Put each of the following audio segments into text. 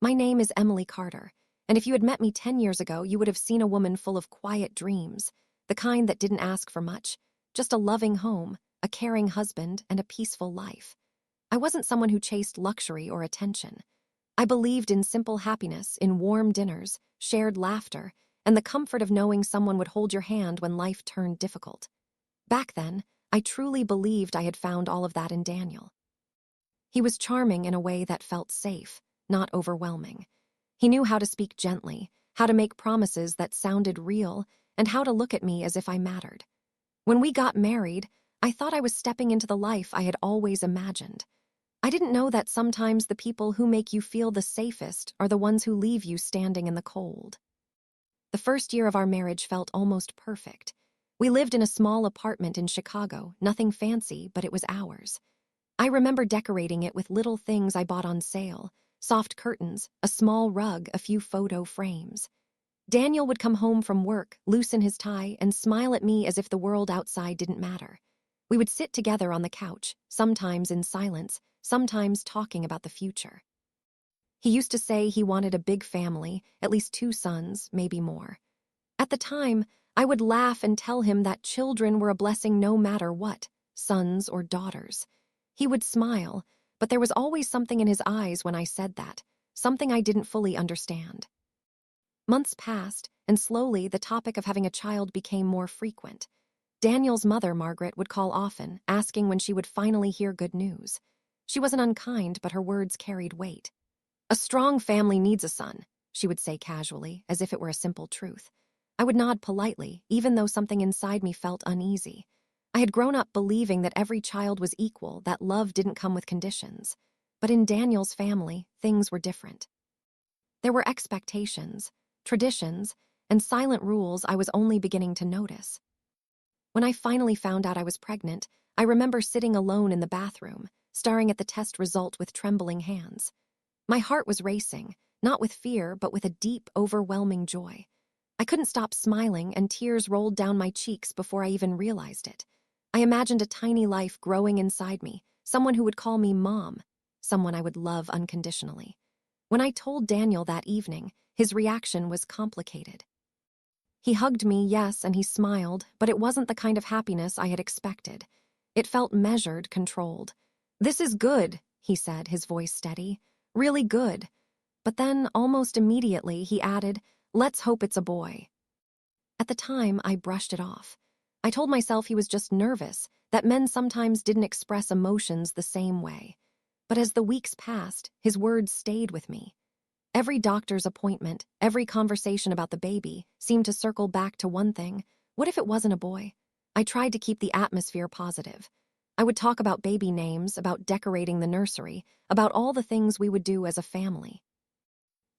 My name is Emily Carter, and if you had met me 10 years ago, you would have seen a woman full of quiet dreams, the kind that didn't ask for much, just a loving home, a caring husband, and a peaceful life. I wasn't someone who chased luxury or attention. I believed in simple happiness, in warm dinners, shared laughter, and the comfort of knowing someone would hold your hand when life turned difficult. Back then, I truly believed I had found all of that in Daniel. He was charming in a way that felt safe, not overwhelming. He knew how to speak gently, how to make promises that sounded real, and how to look at me as if I mattered. When we got married, I thought I was stepping into the life I had always imagined. I didn't know that sometimes the people who make you feel the safest are the ones who leave you standing in the cold. The first year of our marriage felt almost perfect. We lived in a small apartment in Chicago, nothing fancy, but it was ours. I remember decorating it with little things I bought on sale, soft curtains, a small rug, a few photo frames. Daniel would come home from work, loosen his tie, and smile at me as if the world outside didn't matter. We would sit together on the couch, sometimes in silence, sometimes talking about the future. He used to say he wanted a big family, at least 2 sons, maybe more. At the time, I would laugh and tell him that children were a blessing no matter what, sons or daughters. He would smile, but there was always something in his eyes when I said that, something I didn't fully understand. Months passed, and slowly the topic of having a child became more frequent. Daniel's mother, Margaret, would call often, asking when she would finally hear good news. She wasn't unkind, but her words carried weight. "A strong family needs a son," she would say casually, as if it were a simple truth. I would nod politely, even though something inside me felt uneasy. I had grown up believing that every child was equal, that love didn't come with conditions. But in Daniel's family, things were different. There were expectations, traditions, and silent rules I was only beginning to notice. When I finally found out I was pregnant, I remember sitting alone in the bathroom, staring at the test result with trembling hands. My heart was racing, not with fear, but with a deep, overwhelming joy. I couldn't stop smiling, and tears rolled down my cheeks before I even realized it. I imagined a tiny life growing inside me, someone who would call me Mom, someone I would love unconditionally. When I told Daniel that evening, his reaction was complicated. He hugged me, yes, and he smiled, but it wasn't the kind of happiness I had expected. It felt measured, controlled. "This is good," he said, his voice steady. "Really good." But then, almost immediately, he added, "Let's hope it's a boy." At the time, I brushed it off. I told myself he was just nervous, that men sometimes didn't express emotions the same way. But as the weeks passed, his words stayed with me. Every doctor's appointment, every conversation about the baby, seemed to circle back to one thing: what if it wasn't a boy? I tried to keep the atmosphere positive. I would talk about baby names, about decorating the nursery, about all the things we would do as a family.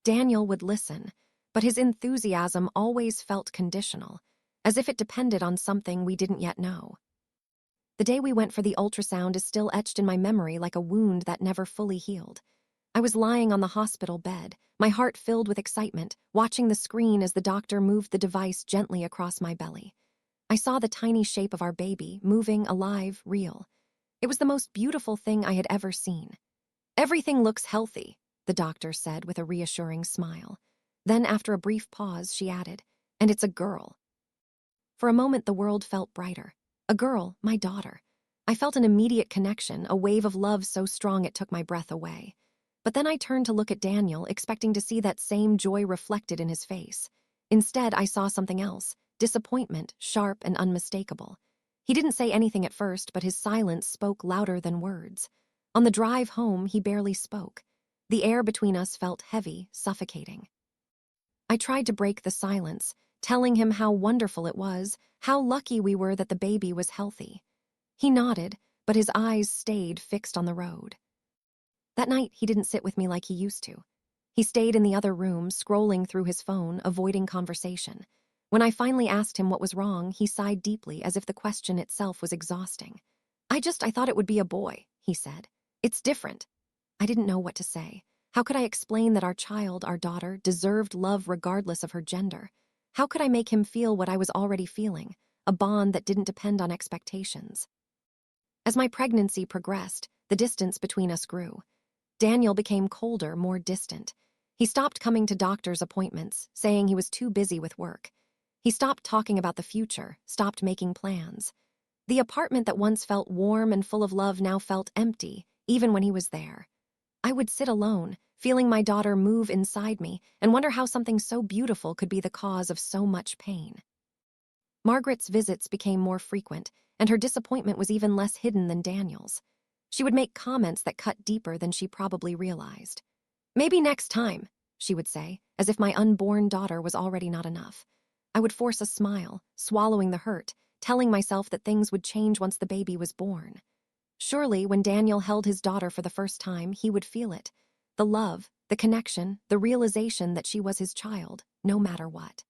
Daniel would listen, but his enthusiasm always felt conditional, as if it depended on something we didn't yet know. The day we went for the ultrasound is still etched in my memory like a wound that never fully healed. I was lying on the hospital bed, my heart filled with excitement, watching the screen as the doctor moved the device gently across my belly. I saw the tiny shape of our baby, moving, alive, real. It was the most beautiful thing I had ever seen. "Everything looks healthy," the doctor said with a reassuring smile. Then, after a brief pause, she added, "And it's a girl." For a moment, the world felt brighter. A girl, my daughter. I felt an immediate connection, a wave of love so strong it took my breath away. But then I turned to look at Daniel, expecting to see that same joy reflected in his face. Instead, I saw something else, disappointment, sharp and unmistakable. He didn't say anything at first, but his silence spoke louder than words. On the drive home, he barely spoke. The air between us felt heavy, suffocating. I tried to break the silence, telling him how wonderful it was, how lucky we were that the baby was healthy. He nodded, but his eyes stayed fixed on the road. That night, he didn't sit with me like he used to. He stayed in the other room, scrolling through his phone, avoiding conversation. When I finally asked him what was wrong, he sighed deeply, as if the question itself was exhausting. I thought it would be a boy," he said. "It's different." I didn't know what to say. How could I explain that our child, our daughter, deserved love regardless of her gender? How could I make him feel what I was already feeling, a bond that didn't depend on expectations? As my pregnancy progressed, the distance between us grew. Daniel became colder, more distant. He stopped coming to doctor's appointments, saying he was too busy with work. He stopped talking about the future, stopped making plans. The apartment that once felt warm and full of love now felt empty, even when he was there. I would sit alone, feeling my daughter move inside me, and wonder how something so beautiful could be the cause of so much pain. Margaret's visits became more frequent, and her disappointment was even less hidden than Daniel's. She would make comments that cut deeper than she probably realized. "Maybe next time," she would say, as if my unborn daughter was already not enough. I would force a smile, swallowing the hurt, telling myself that things would change once the baby was born. Surely, when Daniel held his daughter for the first time, he would feel it. The love, the connection, the realization that she was his child, no matter what.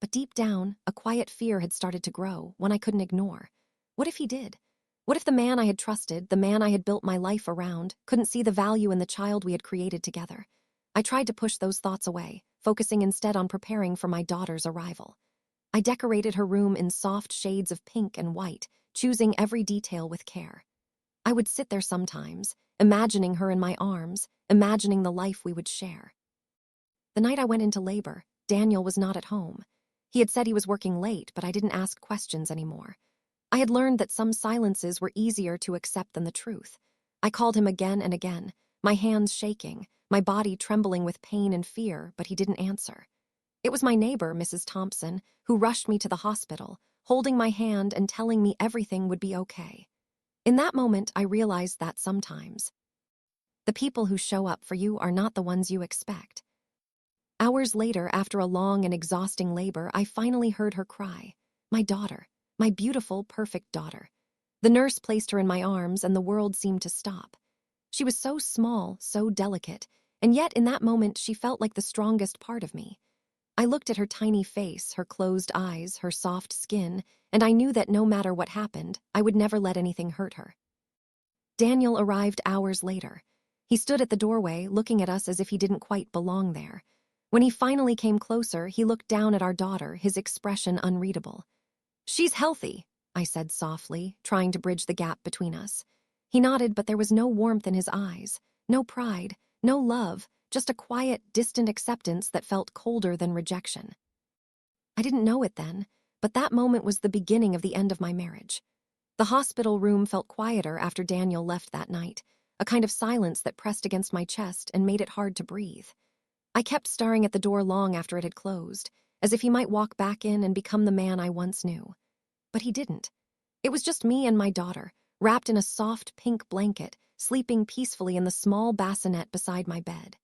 But deep down, a quiet fear had started to grow, one I couldn't ignore. What if he did? What if the man I had trusted, the man I had built my life around, couldn't see the value in the child we had created together? I tried to push those thoughts away, focusing instead on preparing for my daughter's arrival. I decorated her room in soft shades of pink and white, choosing every detail with care. I would sit there sometimes, imagining her in my arms, imagining the life we would share. The night I went into labor, Daniel was not at home. He had said he was working late, but I didn't ask questions anymore. I had learned that some silences were easier to accept than the truth. I called him again and again, my hands shaking, my body trembling with pain and fear, but he didn't answer. It was my neighbor, Mrs. Thompson, who rushed me to the hospital, holding my hand and telling me everything would be okay. In that moment, I realized that sometimes the people who show up for you are not the ones you expect. Hours later, after a long and exhausting labor, I finally heard her cry. My daughter, my beautiful, perfect daughter. The nurse placed her in my arms, and the world seemed to stop. She was so small, so delicate, and yet in that moment she felt like the strongest part of me. I looked at her tiny face, her closed eyes, her soft skin, and I knew that no matter what happened, I would never let anything hurt her. Daniel arrived hours later. He stood at the doorway, looking at us as if he didn't quite belong there. When he finally came closer, he looked down at our daughter, his expression unreadable. "She's healthy," I said softly, trying to bridge the gap between us. He nodded, but there was no warmth in his eyes, no pride, no love, just a quiet, distant acceptance that felt colder than rejection. I didn't know it then, but that moment was the beginning of the end of my marriage. The hospital room felt quieter after Daniel left that night, a kind of silence that pressed against my chest and made it hard to breathe. I kept staring at the door long after it had closed, as if he might walk back in and become the man I once knew. But he didn't. It was just me and my daughter, wrapped in a soft pink blanket, sleeping peacefully in the small bassinet beside my bed.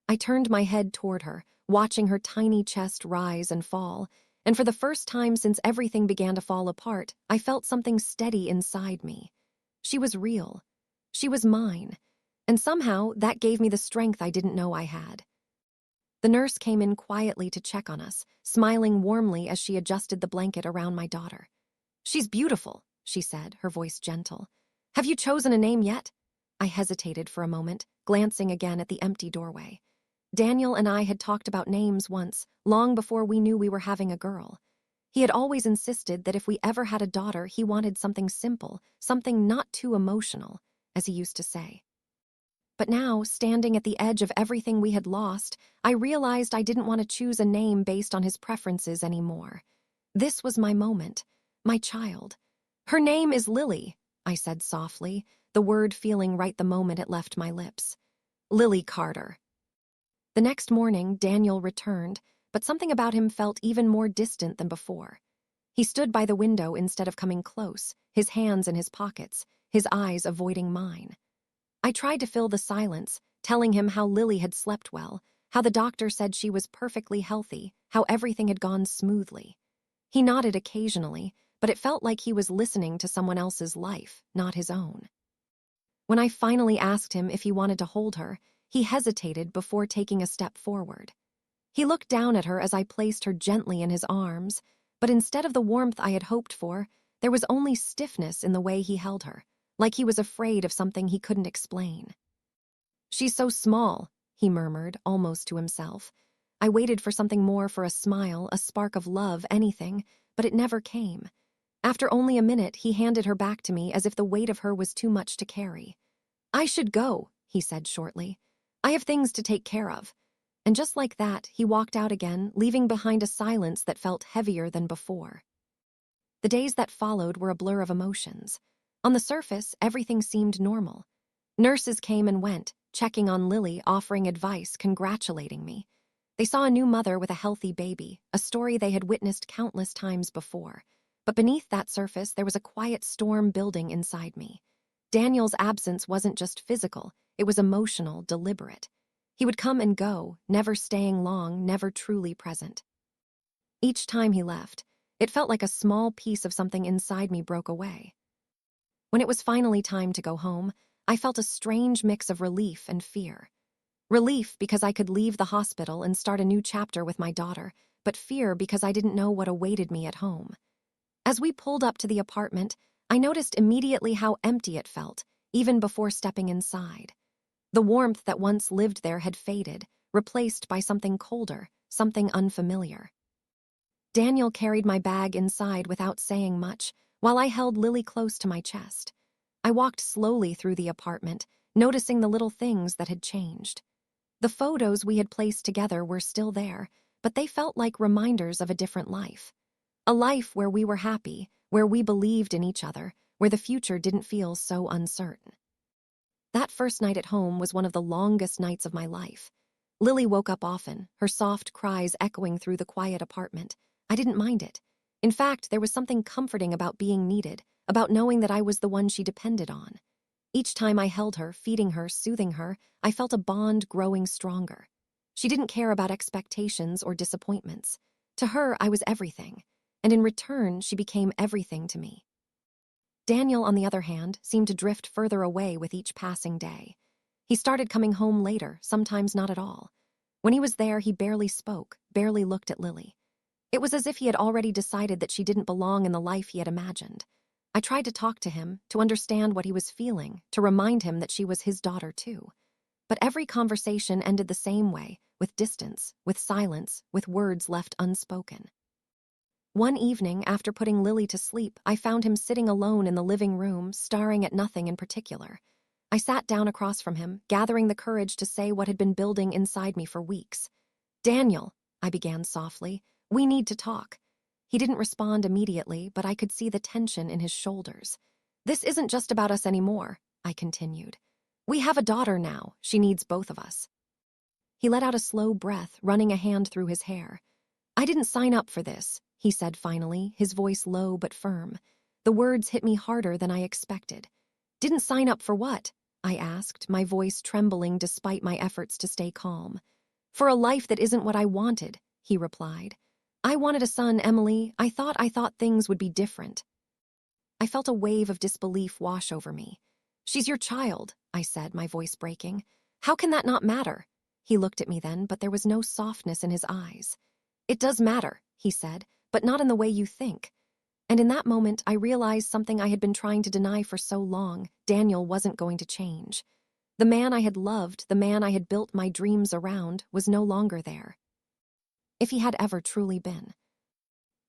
I turned my head toward her, watching her tiny chest rise and fall, and for the first time since everything began to fall apart, I felt something steady inside me. She was real. She was mine. And somehow, that gave me the strength I didn't know I had. The nurse came in quietly to check on us, smiling warmly as she adjusted the blanket around my daughter. "She's beautiful," she said, her voice gentle. "Have you chosen a name yet?" I hesitated for a moment, glancing again at the empty doorway. Daniel and I had talked about names once, long before we knew we were having a girl. He had always insisted that if we ever had a daughter, he wanted something simple, something not too emotional, as he used to say. But now, standing at the edge of everything we had lost, I realized I didn't want to choose a name based on his preferences anymore. This was my moment, my child. "Her name is Lily," I said softly, the word feeling right the moment it left my lips. "Lily Carter." The next morning, Daniel returned, but something about him felt even more distant than before. He stood by the window instead of coming close, his hands in his pockets, his eyes avoiding mine. I tried to fill the silence, telling him how Lily had slept well, how the doctor said she was perfectly healthy, how everything had gone smoothly. He nodded occasionally, but it felt like he was listening to someone else's life, not his own. When I finally asked him if he wanted to hold her, he hesitated before taking a step forward. He looked down at her as I placed her gently in his arms, but instead of the warmth I had hoped for, there was only stiffness in the way he held her, like he was afraid of something he couldn't explain. "She's so small," he murmured, almost to himself. I waited for something more, for a smile, a spark of love, anything, but it never came. After only a minute, he handed her back to me as if the weight of her was too much to carry. "I should go," he said shortly. I have things to take care of." And just like that, he walked out again, leaving behind a silence that felt heavier than before. The days that followed were a blur of emotions. On the surface, everything seemed normal. Nurses came and went, checking on Lily, offering advice, congratulating me. They saw a new mother with a healthy baby, a story they had witnessed countless times before. But beneath that surface, there was a quiet storm building inside me. Daniel's absence wasn't just physical, it was emotional, deliberate. He would come and go, never staying long, never truly present. Each time he left, it felt like a small piece of something inside me broke away. When it was finally time to go home, I felt a strange mix of relief and fear. Relief because I could leave the hospital and start a new chapter with my daughter, but fear because I didn't know what awaited me at home. As we pulled up to the apartment, I noticed immediately how empty it felt, even before stepping inside. The warmth that once lived there had faded, replaced by something colder, something unfamiliar. Daniel carried my bag inside without saying much, while I held Lily close to my chest. I walked slowly through the apartment, noticing the little things that had changed. The photos we had placed together were still there, but they felt like reminders of a different life. A life where we were happy, where we believed in each other, where the future didn't feel so uncertain. That first night at home was one of the longest nights of my life. Lily woke up often, her soft cries echoing through the quiet apartment. I didn't mind it. In fact, there was something comforting about being needed, about knowing that I was the one she depended on. Each time I held her, feeding her, soothing her, I felt a bond growing stronger. She didn't care about expectations or disappointments. To her, I was everything, and in return, she became everything to me. Daniel, on the other hand, seemed to drift further away with each passing day. He started coming home later, sometimes not at all. When he was there, he barely spoke, barely looked at Lily. It was as if he had already decided that she didn't belong in the life he had imagined. I tried to talk to him, to understand what he was feeling, to remind him that she was his daughter too. But every conversation ended the same way, with distance, with silence, with words left unspoken. One evening, after putting Lily to sleep, I found him sitting alone in the living room, staring at nothing in particular. I sat down across from him, gathering the courage to say what had been building inside me for weeks. "Daniel," I began softly, "we need to talk." He didn't respond immediately, but I could see the tension in his shoulders. "This isn't just about us anymore," I continued. "We have a daughter now. She needs both of us." He let out a slow breath, running a hand through his hair. "I didn't sign up for this," he said finally, his voice low but firm. The words hit me harder than I expected. "Didn't sign up for what?" I asked, my voice trembling despite my efforts to stay calm. "For a life that isn't what I wanted," he replied. "I wanted a son, Emily. I thought things would be different." I felt a wave of disbelief wash over me. "She's your child," I said, my voice breaking. "How can that not matter?" He looked at me then, but there was no softness in his eyes. "It does matter," he said, "but not in the way you think." And in that moment, I realized something I had been trying to deny for so long. Daniel wasn't going to change. The man I had loved, the man I had built my dreams around, was no longer there. If he had ever truly been.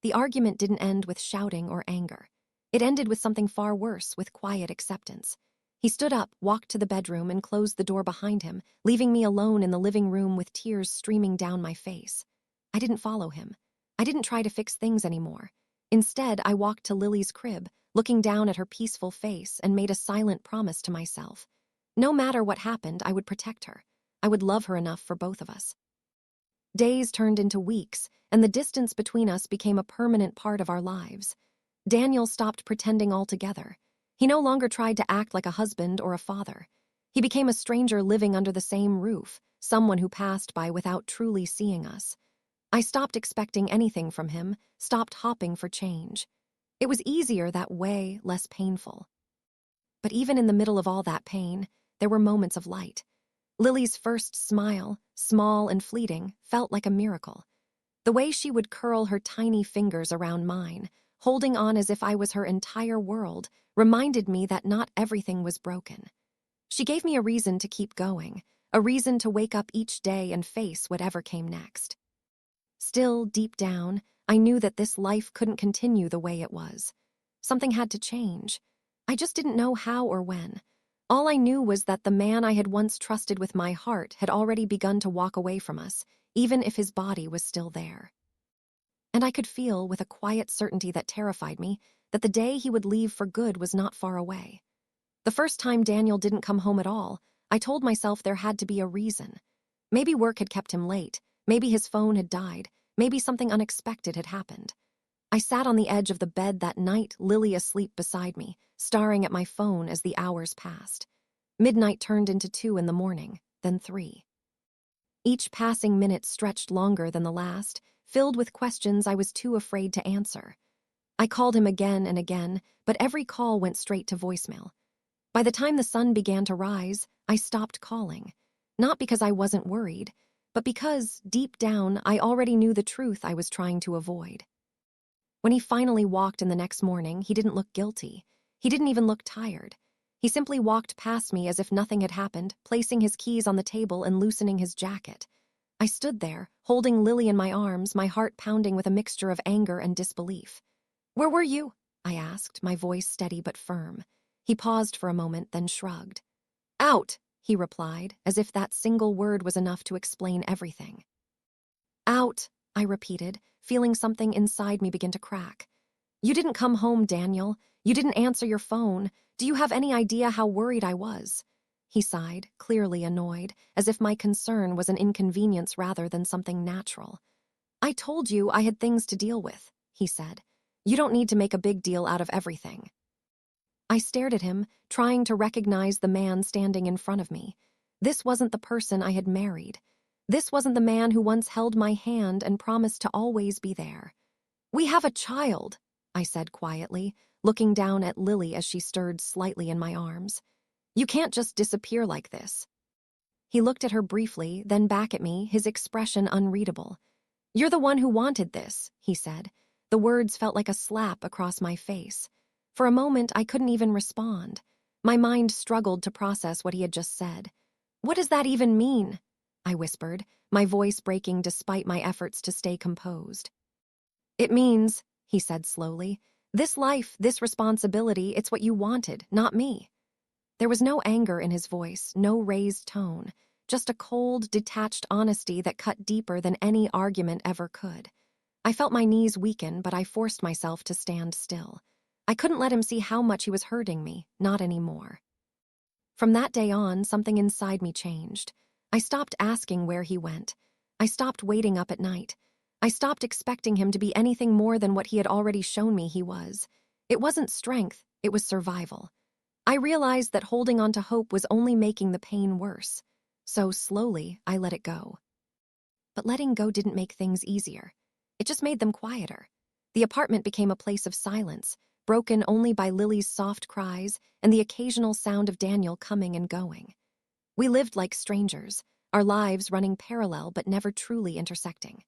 The argument didn't end with shouting or anger. It ended with something far worse, with quiet acceptance. He stood up, walked to the bedroom, and closed the door behind him, leaving me alone in the living room with tears streaming down my face. I didn't follow him. I didn't try to fix things anymore. Instead, I walked to Lily's crib, looking down at her peaceful face, and made a silent promise to myself. No matter what happened, I would protect her. I would love her enough for both of us. Days turned into weeks, and the distance between us became a permanent part of our lives. Daniel stopped pretending altogether. He no longer tried to act like a husband or a father. He became a stranger living under the same roof, someone who passed by without truly seeing us. I stopped expecting anything from him, stopped hoping for change. It was easier that way, less painful. But even in the middle of all that pain, there were moments of light. Lily's first smile, small and fleeting, felt like a miracle. The way she would curl her tiny fingers around mine, holding on as if I was her entire world, reminded me that not everything was broken. She gave me a reason to keep going, a reason to wake up each day and face whatever came next. Still, deep down, I knew that this life couldn't continue the way it was. Something had to change. I just didn't know how or when. All I knew was that the man I had once trusted with my heart had already begun to walk away from us, even if his body was still there. And I could feel, with a quiet certainty that terrified me, that the day he would leave for good was not far away. The first time Daniel didn't come home at all, I told myself there had to be a reason. Maybe work had kept him late, maybe his phone had died, maybe something unexpected had happened. I sat on the edge of the bed that night, Lily asleep beside me, staring at my phone as the hours passed. Midnight turned into 2 in the morning, then 3. Each passing minute stretched longer than the last, filled with questions I was too afraid to answer. I called him again and again, but every call went straight to voicemail. By the time the sun began to rise, I stopped calling. Not because I wasn't worried, but because, deep down, I already knew the truth I was trying to avoid. When he finally walked in the next morning, he didn't look guilty. He didn't even look tired. He simply walked past me as if nothing had happened, placing his keys on the table and loosening his jacket. I stood there, holding Lily in my arms, my heart pounding with a mixture of anger and disbelief. "Where were you?" I asked, my voice steady but firm. He paused for a moment, then shrugged. "Out," he replied, as if that single word was enough to explain everything. "Out," I repeated, feeling something inside me begin to crack. "You didn't come home, Daniel. You didn't answer your phone. Do you have any idea how worried I was?" He sighed, clearly annoyed, as if my concern was an inconvenience rather than something natural. "I told you I had things to deal with," he said. "You don't need to make a big deal out of everything." I stared at him, trying to recognize the man standing in front of me. This wasn't the person I had married. This wasn't the man who once held my hand and promised to always be there. "We have a child," I said quietly, looking down at Lily as she stirred slightly in my arms. "You can't just disappear like this." He looked at her briefly, then back at me, his expression unreadable. "You're the one who wanted this," he said. The words felt like a slap across my face. For a moment, I couldn't even respond. My mind struggled to process what he had just said. "What does that even mean?" I whispered, my voice breaking despite my efforts to stay composed. "It means," he said slowly, "this life, this responsibility, it's what you wanted, not me." There was no anger in his voice, no raised tone, just a cold, detached honesty that cut deeper than any argument ever could. I felt my knees weaken, but I forced myself to stand still. I couldn't let him see how much he was hurting me, not anymore. From that day on, something inside me changed. I stopped asking where he went. I stopped waiting up at night. I stopped expecting him to be anything more than what he had already shown me he was. It wasn't strength, it was survival. I realized that holding on to hope was only making the pain worse. So slowly, I let it go. But letting go didn't make things easier. It just made them quieter. The apartment became a place of silence, broken only by Lily's soft cries and the occasional sound of Daniel coming and going. We lived like strangers, our lives running parallel but never truly intersecting.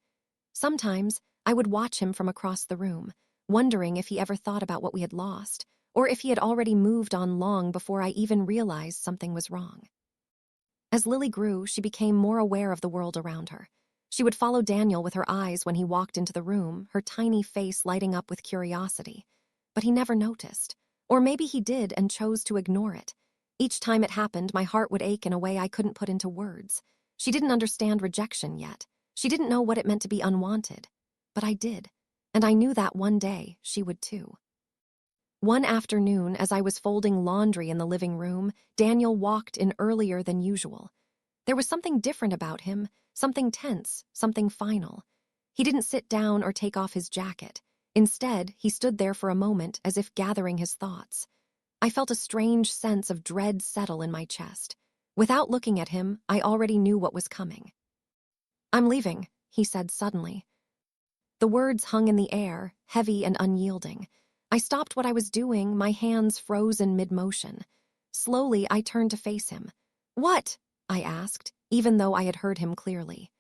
Sometimes, I would watch him from across the room, wondering if he ever thought about what we had lost, or if he had already moved on long before I even realized something was wrong. As Lily grew, she became more aware of the world around her. She would follow Daniel with her eyes when he walked into the room, her tiny face lighting up with curiosity. But he never noticed. Or maybe he did and chose to ignore it. Each time it happened, my heart would ache in a way I couldn't put into words. She didn't understand rejection yet. She didn't know what it meant to be unwanted. But I did. And I knew that one day she would too. One afternoon, as I was folding laundry in the living room, Daniel walked in earlier than usual. There was something different about him, something tense, something final. He didn't sit down or take off his jacket. Instead, he stood there for a moment as if gathering his thoughts. I felt a strange sense of dread settle in my chest. Without looking at him, I already knew what was coming. "I'm leaving," he said suddenly. The words hung in the air, heavy and unyielding. I stopped what I was doing, my hands frozen mid-motion. Slowly, I turned to face him. "What?" I asked, even though I had heard him clearly.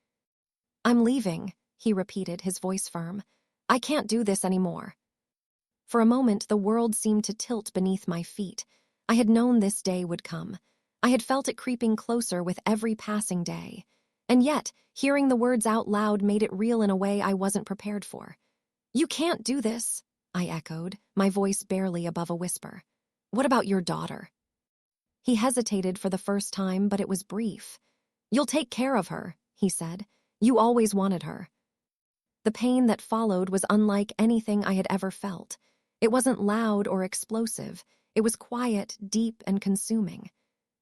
"I'm leaving," he repeated, his voice firm. "I can't do this anymore." For a moment, the world seemed to tilt beneath my feet. I had known this day would come. I had felt it creeping closer with every passing day. And yet, hearing the words out loud made it real in a way I wasn't prepared for. "You can't do this," I echoed, my voice barely above a whisper. "What about your daughter?" He hesitated for the first time, but it was brief. "You'll take care of her," he said. "You always wanted her." The pain that followed was unlike anything I had ever felt. It wasn't loud or explosive. It was quiet, deep, and consuming.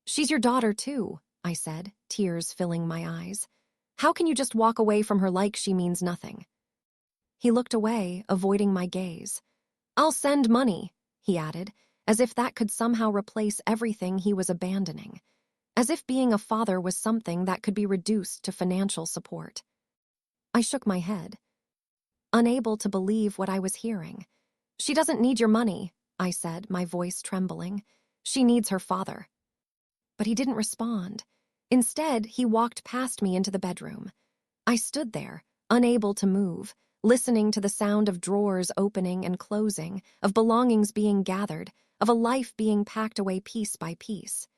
"She's your daughter, too," I said, tears filling my eyes. "How can you just walk away from her like she means nothing?" He looked away, avoiding my gaze. "I'll send money," he added, as if that could somehow replace everything he was abandoning. As if being a father was something that could be reduced to financial support. I shook my head, unable to believe what I was hearing. "She doesn't need your money," I said, my voice trembling. "She needs her father." But he didn't respond. Instead, he walked past me into the bedroom. I stood there, unable to move, listening to the sound of drawers opening and closing, of belongings being gathered, of a life being packed away piece by piece.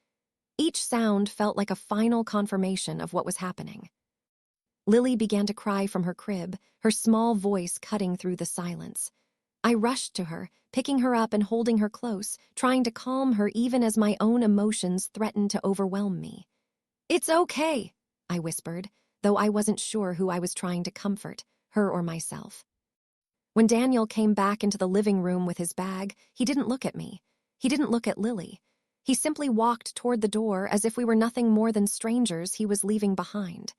Each sound felt like a final confirmation of what was happening. Lily began to cry from her crib, her small voice cutting through the silence. I rushed to her, picking her up and holding her close, trying to calm her even as my own emotions threatened to overwhelm me. "It's okay," I whispered, though I wasn't sure who I was trying to comfort, her or myself. When Daniel came back into the living room with his bag, he didn't look at me. He didn't look at Lily. He simply walked toward the door as if we were nothing more than strangers he was leaving behind.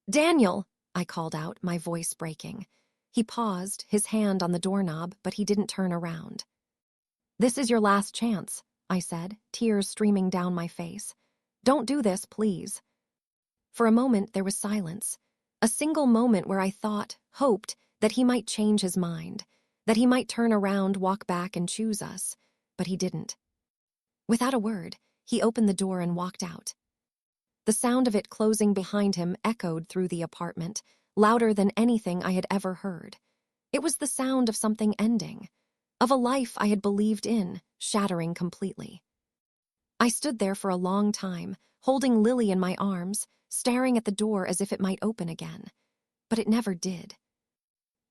"Daniel," I called out, my voice breaking. He paused, his hand on the doorknob, but he didn't turn around. "This is your last chance," I said, tears streaming down my face. "Don't do this, please." For a moment there was silence, a single moment where I thought, hoped, that he might change his mind, that he might turn around, walk back, and choose us. But he didn't. Without a word, he opened the door and walked out. The sound of it closing behind him echoed through the apartment, louder than anything I had ever heard. It was the sound of something ending, of a life I had believed in, shattering completely. I stood there for a long time, holding Lily in my arms, staring at the door as if it might open again. But it never did.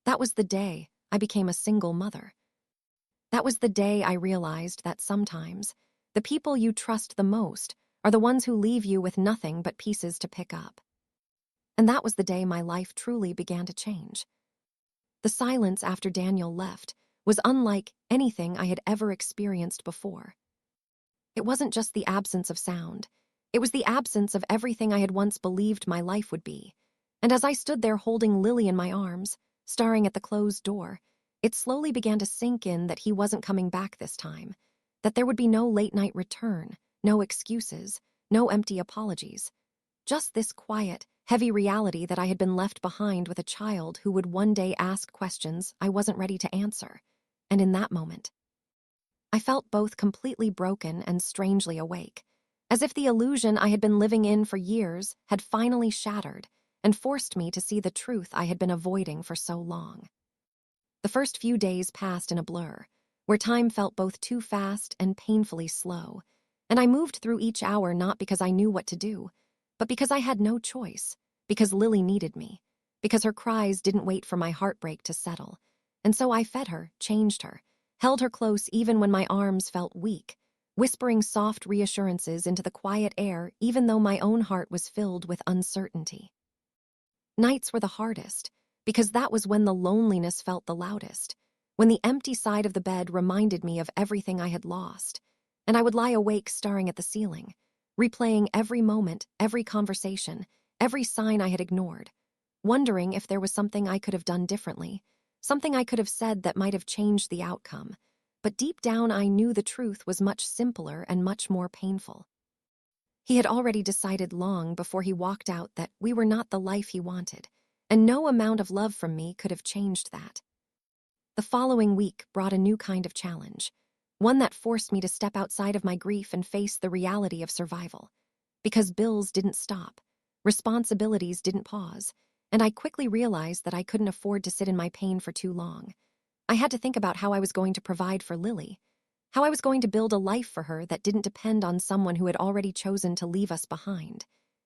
That was the day I became a single mother. That was the day I realized that sometimes the people you trust the most are the ones who leave you with nothing but pieces to pick up. And that was the day my life truly began to change. The silence after Daniel left was unlike anything I had ever experienced before. It wasn't just the absence of sound. It was the absence of everything I had once believed my life would be. And as I stood there holding Lily in my arms, staring at the closed door, it slowly began to sink in that he wasn't coming back this time, that there would be no late-night return, no excuses, no empty apologies. Just this quiet, heavy reality that I had been left behind with a child who would one day ask questions I wasn't ready to answer. And in that moment, I felt both completely broken and strangely awake, as if the illusion I had been living in for years had finally shattered and forced me to see the truth I had been avoiding for so long. The first few days passed in a blur, where time felt both too fast and painfully slow, and I moved through each hour not because I knew what to do, but because I had no choice, because Lily needed me, because her cries didn't wait for my heartbreak to settle, and so I fed her, changed her, held her close even when my arms felt weak, whispering soft reassurances into the quiet air even though my own heart was filled with uncertainty. Nights were the hardest, because that was when the loneliness felt the loudest, when the empty side of the bed reminded me of everything I had lost, and I would lie awake staring at the ceiling, replaying every moment, every conversation, every sign I had ignored, wondering if there was something I could have done differently, something I could have said that might have changed the outcome. But deep down I knew the truth was much simpler and much more painful. He had already decided long before he walked out that we were not the life he wanted, and no amount of love from me could have changed that. The following week brought a new kind of challenge, one that forced me to step outside of my grief and face the reality of survival. Because bills didn't stop, responsibilities didn't pause, and I quickly realized that I couldn't afford to sit in my pain for too long. I had to think about how I was going to provide for Lily, how I was going to build a life for her that didn't depend on someone who had already chosen to leave us behind.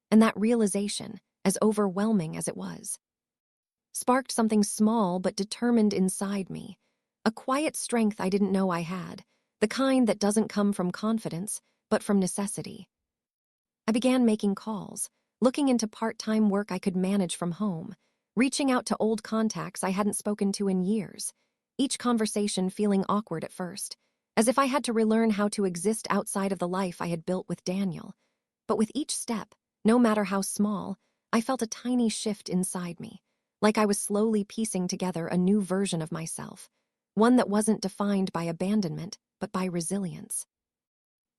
And that realization, as overwhelming as it was, sparked something small but determined inside me, a quiet strength I didn't know I had, the kind that doesn't come from confidence, but from necessity. I began making calls, looking into part-time work I could manage from home, reaching out to old contacts I hadn't spoken to in years, each conversation feeling awkward at first, as if I had to relearn how to exist outside of the life I had built with Daniel. But with each step, no matter how small, I felt a tiny shift inside me, like I was slowly piecing together a new version of myself, one that wasn't defined by abandonment, but by resilience.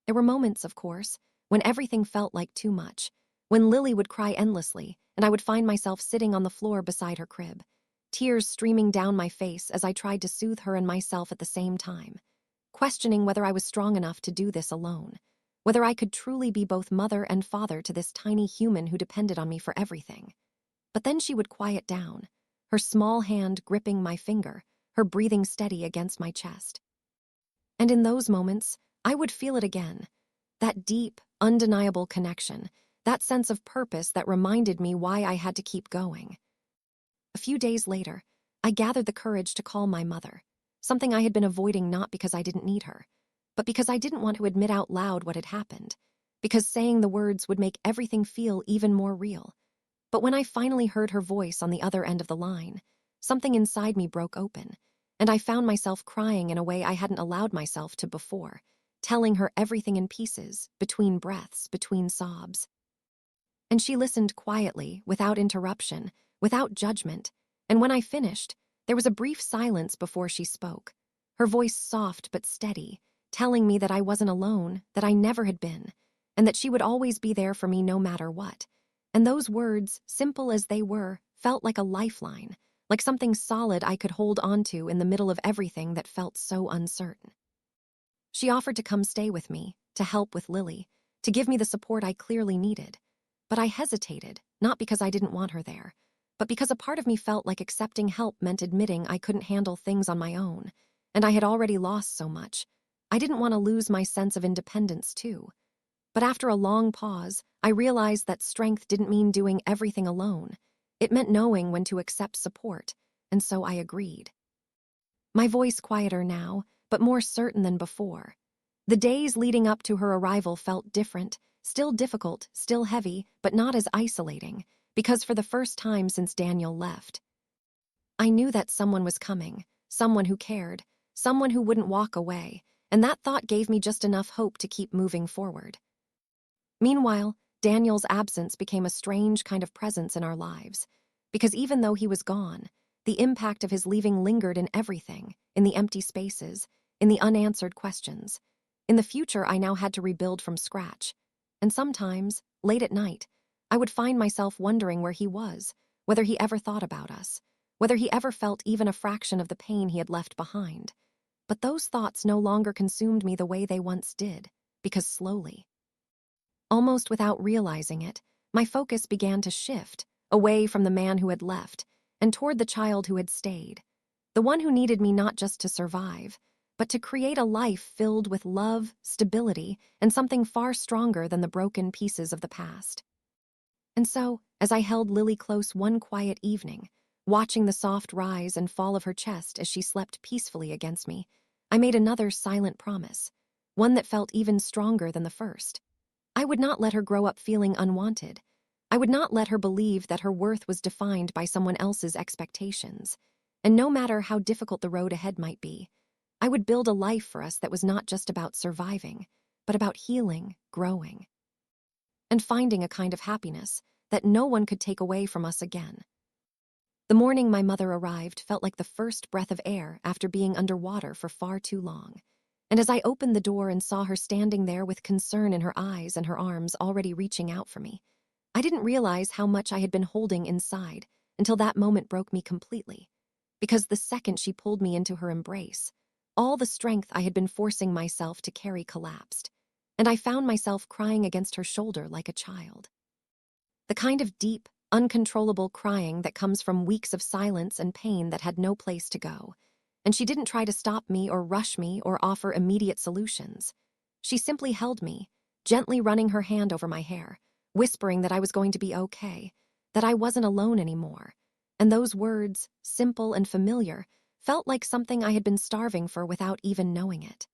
There were moments, of course, when everything felt like too much, when Lily would cry endlessly, and I would find myself sitting on the floor beside her crib, tears streaming down my face as I tried to soothe her and myself at the same time, questioning whether I was strong enough to do this alone, whether I could truly be both mother and father to this tiny human who depended on me for everything. But then she would quiet down, her small hand gripping my finger, her breathing steady against my chest. And in those moments, I would feel it again, that deep, undeniable connection, that sense of purpose that reminded me why I had to keep going. A few days later, I gathered the courage to call my mother, something I had been avoiding not because I didn't need her, but because I didn't want to admit out loud what had happened, because saying the words would make everything feel even more real. But when I finally heard her voice on the other end of the line, something inside me broke open, and I found myself crying in a way I hadn't allowed myself to before, telling her everything in pieces, between breaths, between sobs. And she listened quietly, without interruption, without judgment, and when I finished, there was a brief silence before she spoke, her voice soft but steady, telling me that I wasn't alone, that I never had been, and that she would always be there for me no matter what. And those words, simple as they were, felt like a lifeline, like something solid I could hold onto in the middle of everything that felt so uncertain. She offered to come stay with me, to help with Lily, to give me the support I clearly needed. But I hesitated, not because I didn't want her there, but because a part of me felt like accepting help meant admitting I couldn't handle things on my own, and I had already lost so much. I didn't want to lose my sense of independence, too. But after a long pause, I realized that strength didn't mean doing everything alone. It meant knowing when to accept support, and so I agreed. My voice quieter now, but more certain than before. The days leading up to her arrival felt different, still difficult, still heavy, but not as isolating, because for the first time since Daniel left, I knew that someone was coming, someone who cared, someone who wouldn't walk away, and that thought gave me just enough hope to keep moving forward. Meanwhile, Daniel's absence became a strange kind of presence in our lives, because even though he was gone, the impact of his leaving lingered in everything, in the empty spaces, in the unanswered questions. In the future, I now had to rebuild from scratch. And sometimes, late at night, I would find myself wondering where he was, whether he ever thought about us, whether he ever felt even a fraction of the pain he had left behind. But those thoughts no longer consumed me the way they once did, because slowly, almost without realizing it, my focus began to shift, away from the man who had left, and toward the child who had stayed, the one who needed me not just to survive, but to create a life filled with love, stability, and something far stronger than the broken pieces of the past. And so, as I held Lily close one quiet evening, watching the soft rise and fall of her chest as she slept peacefully against me, I made another silent promise, one that felt even stronger than the first. I would not let her grow up feeling unwanted. I would not let her believe that her worth was defined by someone else's expectations. And no matter how difficult the road ahead might be, I would build a life for us that was not just about surviving, but about healing, growing, and finding a kind of happiness that no one could take away from us again. The morning my mother arrived felt like the first breath of air after being underwater for far too long. And as I opened the door and saw her standing there with concern in her eyes and her arms already reaching out for me, I didn't realize how much I had been holding inside until that moment broke me completely. Because the second she pulled me into her embrace, all the strength I had been forcing myself to carry collapsed, and I found myself crying against her shoulder like a child. The kind of deep, uncontrollable crying that comes from weeks of silence and pain that had no place to go. And she didn't try to stop me or rush me or offer immediate solutions. She simply held me, gently running her hand over my hair, whispering that I was going to be okay, that I wasn't alone anymore. And those words, simple and familiar, felt like something I had been starving for without even knowing it.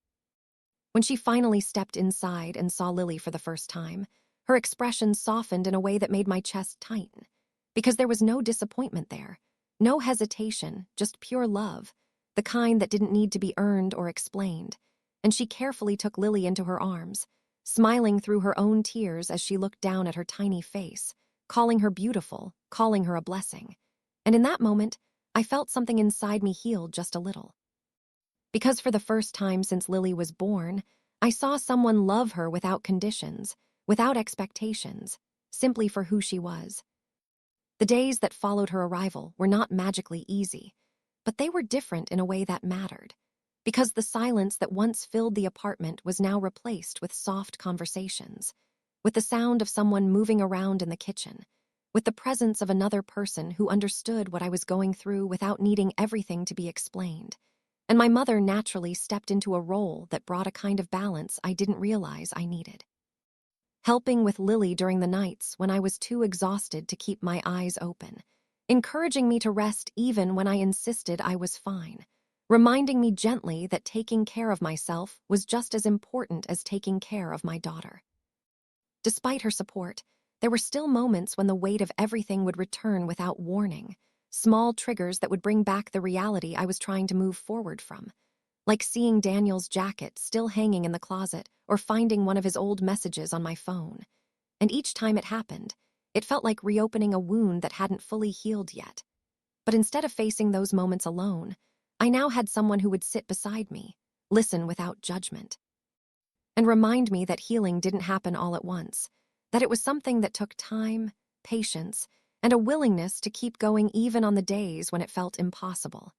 When she finally stepped inside and saw Lily for the first time, her expression softened in a way that made my chest tighten. Because there was no disappointment there, no hesitation, just pure love, the kind that didn't need to be earned or explained. And she carefully took Lily into her arms, smiling through her own tears as she looked down at her tiny face, calling her beautiful, calling her a blessing. And in that moment, I felt something inside me heal just a little. Because for the first time since Lily was born, I saw someone love her without conditions, without expectations, simply for who she was. The days that followed her arrival were not magically easy, but they were different in a way that mattered, because the silence that once filled the apartment was now replaced with soft conversations, with the sound of someone moving around in the kitchen, with the presence of another person who understood what I was going through without needing everything to be explained. And my mother naturally stepped into a role that brought a kind of balance I didn't realize I needed. Helping with Lily during the nights when I was too exhausted to keep my eyes open, encouraging me to rest even when I insisted I was fine, reminding me gently that taking care of myself was just as important as taking care of my daughter. Despite her support, there were still moments when the weight of everything would return without warning, small triggers that would bring back the reality I was trying to move forward from, like seeing Daniel's jacket still hanging in the closet or finding one of his old messages on my phone. And each time it happened, it felt like reopening a wound that hadn't fully healed yet. But instead of facing those moments alone, I now had someone who would sit beside me, listen without judgment, and remind me that healing didn't happen all at once, that it was something that took time, patience, and a willingness to keep going even on the days when it felt impossible.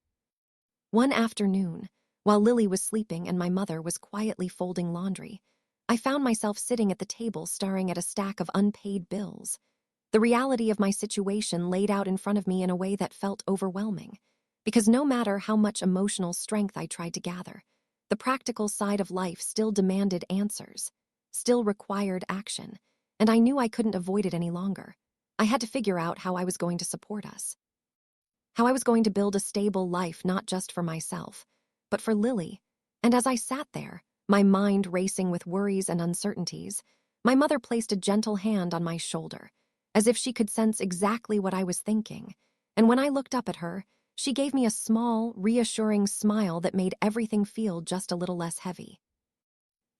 One afternoon, while Lily was sleeping and my mother was quietly folding laundry, I found myself sitting at the table staring at a stack of unpaid bills. The reality of my situation laid out in front of me in a way that felt overwhelming, because no matter how much emotional strength I tried to gather, the practical side of life still demanded answers, still required action, and I knew I couldn't avoid it any longer. I had to figure out how I was going to support us, how I was going to build a stable life not just for myself, but for Lily. And as I sat there, my mind racing with worries and uncertainties, my mother placed a gentle hand on my shoulder, as if she could sense exactly what I was thinking. And when I looked up at her, she gave me a small, reassuring smile that made everything feel just a little less heavy.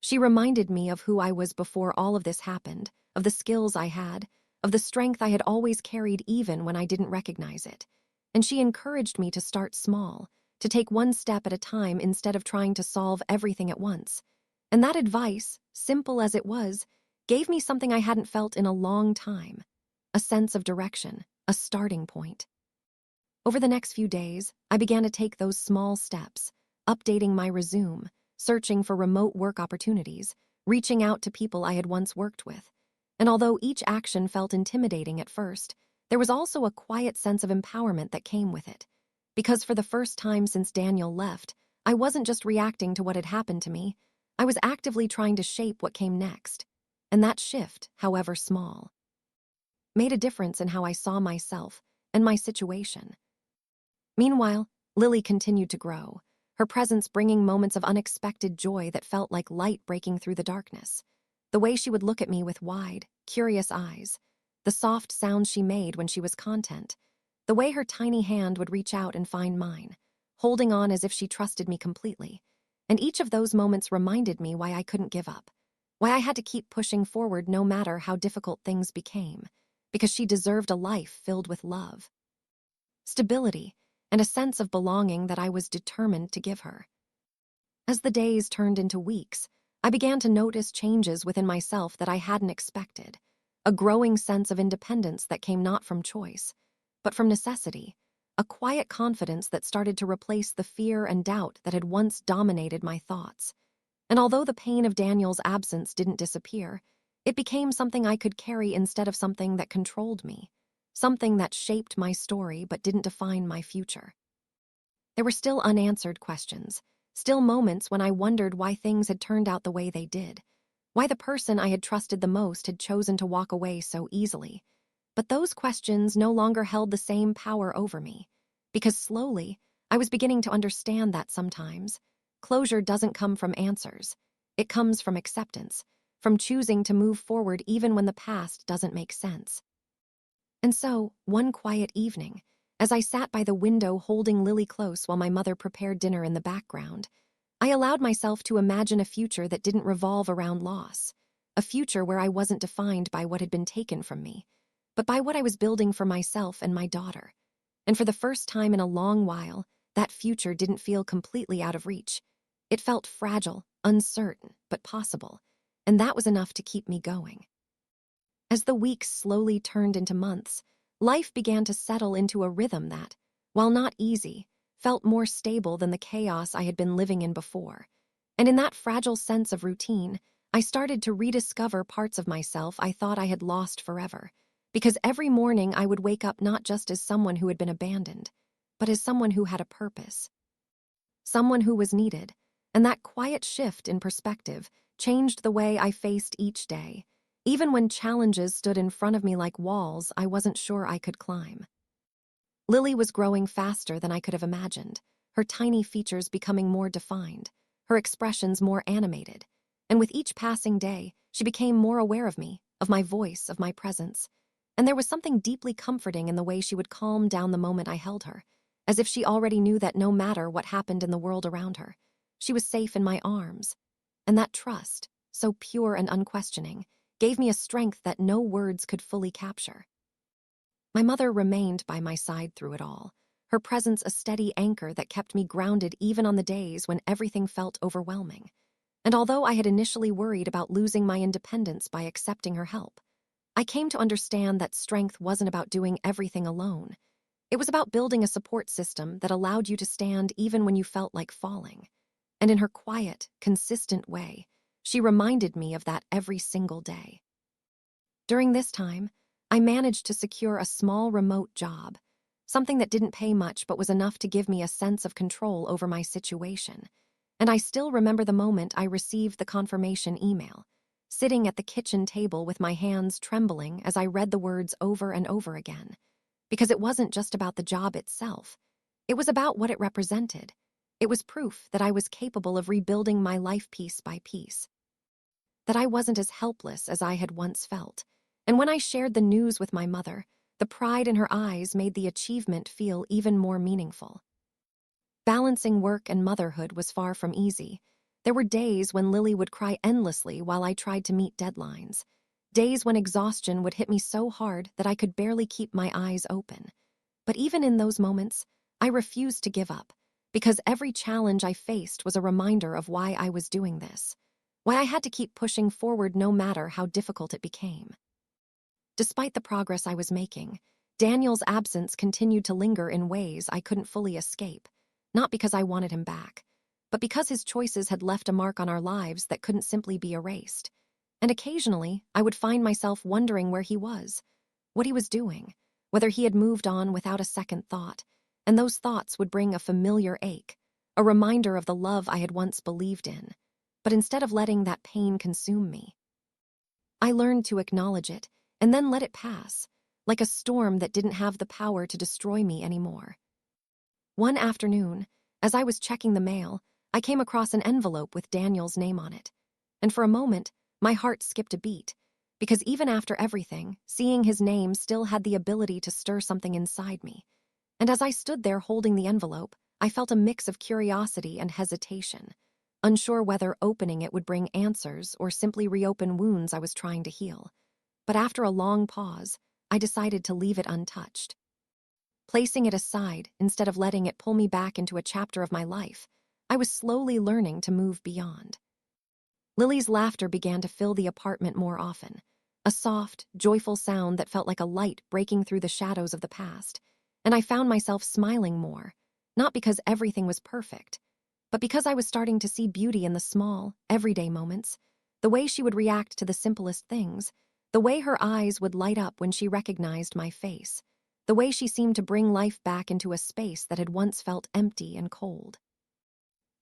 She reminded me of who I was before all of this happened, of the skills I had, of the strength I had always carried even when I didn't recognize it. And she encouraged me to start small, to take one step at a time instead of trying to solve everything at once. And that advice, simple as it was, gave me something I hadn't felt in a long time, a sense of direction, a starting point. Over the next few days, I began to take those small steps, updating my resume, searching for remote work opportunities, reaching out to people I had once worked with. And although each action felt intimidating at first, there was also a quiet sense of empowerment that came with it. Because for the first time since Daniel left, I wasn't just reacting to what had happened to me, I was actively trying to shape what came next. And that shift, however small, made a difference in how I saw myself and my situation. Meanwhile, Lily continued to grow, her presence bringing moments of unexpected joy that felt like light breaking through the darkness. The way she would look at me with wide, curious eyes, the soft sounds she made when she was content, the way her tiny hand would reach out and find mine, holding on as if she trusted me completely. And each of those moments reminded me why I couldn't give up, why I had to keep pushing forward no matter how difficult things became, because she deserved a life filled with love, stability, and a sense of belonging that I was determined to give her. As the days turned into weeks, I began to notice changes within myself that I hadn't expected, a growing sense of independence that came not from choice, but from necessity, a quiet confidence that started to replace the fear and doubt that had once dominated my thoughts. And although the pain of Daniel's absence didn't disappear, it became something I could carry instead of something that controlled me, something that shaped my story but didn't define my future. There were still unanswered questions, still moments when I wondered why things had turned out the way they did, why the person I had trusted the most had chosen to walk away so easily. But those questions no longer held the same power over me, because slowly, I was beginning to understand that sometimes closure doesn't come from answers. It comes from acceptance, from choosing to move forward even when the past doesn't make sense. And so, one quiet evening, as I sat by the window holding Lily close while my mother prepared dinner in the background, I allowed myself to imagine a future that didn't revolve around loss, a future where I wasn't defined by what had been taken from me, but by what I was building for myself and my daughter. And for the first time in a long while, that future didn't feel completely out of reach. It felt fragile, uncertain, but possible, and that was enough to keep me going. As the weeks slowly turned into months, life began to settle into a rhythm that, while not easy, felt more stable than the chaos I had been living in before. And in that fragile sense of routine, I started to rediscover parts of myself I thought I had lost forever. Because every morning I would wake up not just as someone who had been abandoned, but as someone who had a purpose. Someone who was needed, and that quiet shift in perspective changed the way I faced each day, even when challenges stood in front of me like walls I wasn't sure I could climb. Lily was growing faster than I could have imagined, her tiny features becoming more defined, her expressions more animated, and with each passing day, she became more aware of me, of my voice, of my presence. And there was something deeply comforting in the way she would calm down the moment I held her, as if she already knew that no matter what happened in the world around her, she was safe in my arms. And that trust, so pure and unquestioning, gave me a strength that no words could fully capture. My mother remained by my side through it all, her presence a steady anchor that kept me grounded even on the days when everything felt overwhelming. And although I had initially worried about losing my independence by accepting her help, I came to understand that strength wasn't about doing everything alone. It was about building a support system that allowed you to stand even when you felt like falling. And in her quiet, consistent way, she reminded me of that every single day. During this time, I managed to secure a small remote job, something that didn't pay much but was enough to give me a sense of control over my situation. And I still remember the moment I received the confirmation email, sitting at the kitchen table with my hands trembling as I read the words over and over again. Because it wasn't just about the job itself. It was about what it represented. It was proof that I was capable of rebuilding my life piece by piece, that I wasn't as helpless as I had once felt. And when I shared the news with my mother, the pride in her eyes made the achievement feel even more meaningful. Balancing work and motherhood was far from easy. There were days when Lily would cry endlessly while I tried to meet deadlines. Days when exhaustion would hit me so hard that I could barely keep my eyes open. But even in those moments, I refused to give up, because every challenge I faced was a reminder of why I was doing this, why I had to keep pushing forward no matter how difficult it became. Despite the progress I was making, Daniel's absence continued to linger in ways I couldn't fully escape, not because I wanted him back, but because his choices had left a mark on our lives that couldn't simply be erased. And occasionally, I would find myself wondering where he was, what he was doing, whether he had moved on without a second thought, and those thoughts would bring a familiar ache, a reminder of the love I had once believed in. But instead of letting that pain consume me, I learned to acknowledge it and then let it pass, like a storm that didn't have the power to destroy me anymore. One afternoon, as I was checking the mail, I came across an envelope with Daniel's name on it. And for a moment, my heart skipped a beat, because even after everything, seeing his name still had the ability to stir something inside me. And as I stood there holding the envelope, I felt a mix of curiosity and hesitation, unsure whether opening it would bring answers or simply reopen wounds I was trying to heal. But after a long pause, I decided to leave it untouched. Placing it aside instead of letting it pull me back into a chapter of my life, I was slowly learning to move beyond. Lily's laughter began to fill the apartment more often, a soft, joyful sound that felt like a light breaking through the shadows of the past, and I found myself smiling more, not because everything was perfect, but because I was starting to see beauty in the small, everyday moments, the way she would react to the simplest things, the way her eyes would light up when she recognized my face, the way she seemed to bring life back into a space that had once felt empty and cold.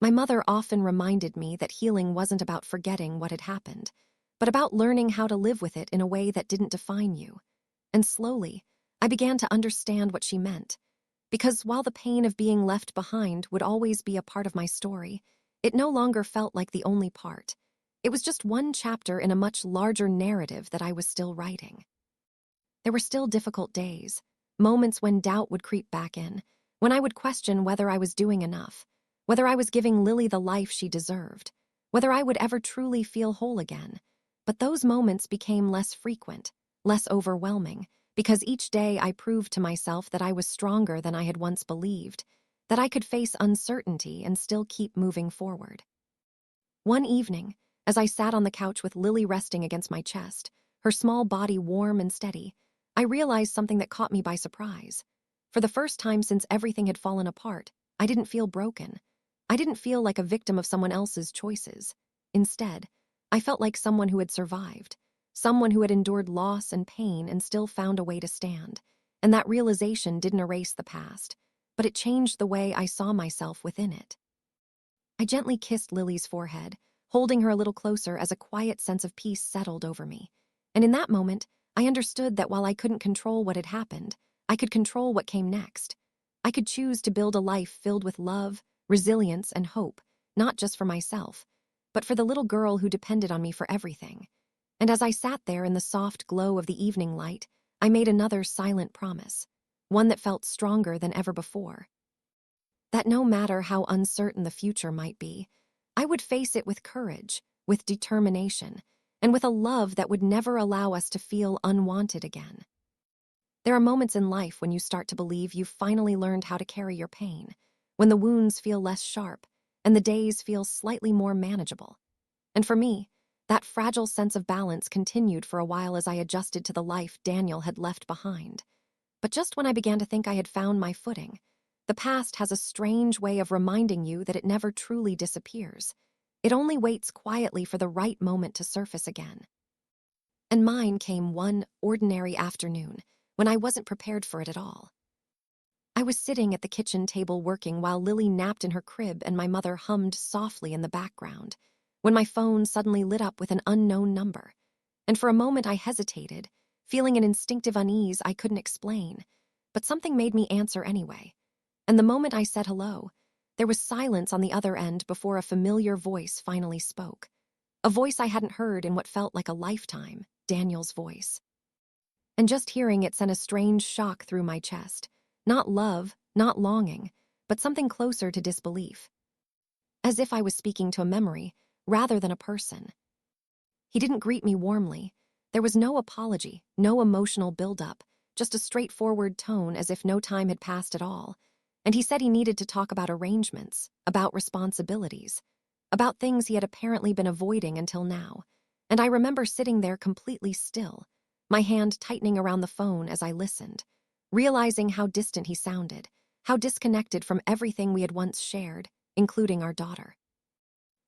My mother often reminded me that healing wasn't about forgetting what had happened, but about learning how to live with it in a way that didn't define you. And slowly, I began to understand what she meant, because while the pain of being left behind would always be a part of my story, it no longer felt like the only part. It was just one chapter in a much larger narrative that I was still writing. There were still difficult days, moments when doubt would creep back in, when I would question whether I was doing enough, whether I was giving Lily the life she deserved, whether I would ever truly feel whole again. But those moments became less frequent, less overwhelming, because each day I proved to myself that I was stronger than I had once believed, that I could face uncertainty and still keep moving forward. One evening, as I sat on the couch with Lily resting against my chest, her small body warm and steady, I realized something that caught me by surprise. For the first time since everything had fallen apart, I didn't feel broken. I didn't feel like a victim of someone else's choices. Instead, I felt like someone who had survived, someone who had endured loss and pain and still found a way to stand. And that realization didn't erase the past, but it changed the way I saw myself within it. I gently kissed Lily's forehead, holding her a little closer as a quiet sense of peace settled over me. And in that moment, I understood that while I couldn't control what had happened, I could control what came next. I could choose to build a life filled with love, resilience, and hope, not just for myself, but for the little girl who depended on me for everything. And as I sat there in the soft glow of the evening light, I made another silent promise, one that felt stronger than ever before. That no matter how uncertain the future might be, I would face it with courage, with determination, and with a love that would never allow us to feel unwanted again. There are moments in life when you start to believe you've finally learned how to carry your pain, when the wounds feel less sharp and the days feel slightly more manageable. And for me, that fragile sense of balance continued for a while as I adjusted to the life Daniel had left behind. But just when I began to think I had found my footing, the past has a strange way of reminding you that it never truly disappears. It only waits quietly for the right moment to surface again. And mine came one ordinary afternoon when I wasn't prepared for it at all. I was sitting at the kitchen table working while Lily napped in her crib and my mother hummed softly in the background, when my phone suddenly lit up with an unknown number. And for a moment I hesitated, feeling an instinctive unease I couldn't explain, but something made me answer anyway. And the moment I said hello, there was silence on the other end before a familiar voice finally spoke. A voice I hadn't heard in what felt like a lifetime, Daniel's voice. And just hearing it sent a strange shock through my chest. Not love, not longing, but something closer to disbelief. As if I was speaking to a memory, rather than a person. He didn't greet me warmly. There was no apology, no emotional buildup, just a straightforward tone as if no time had passed at all. And he said he needed to talk about arrangements, about responsibilities, about things he had apparently been avoiding until now. And I remember sitting there completely still, my hand tightening around the phone as I listened, realizing how distant he sounded, how disconnected from everything we had once shared, including our daughter.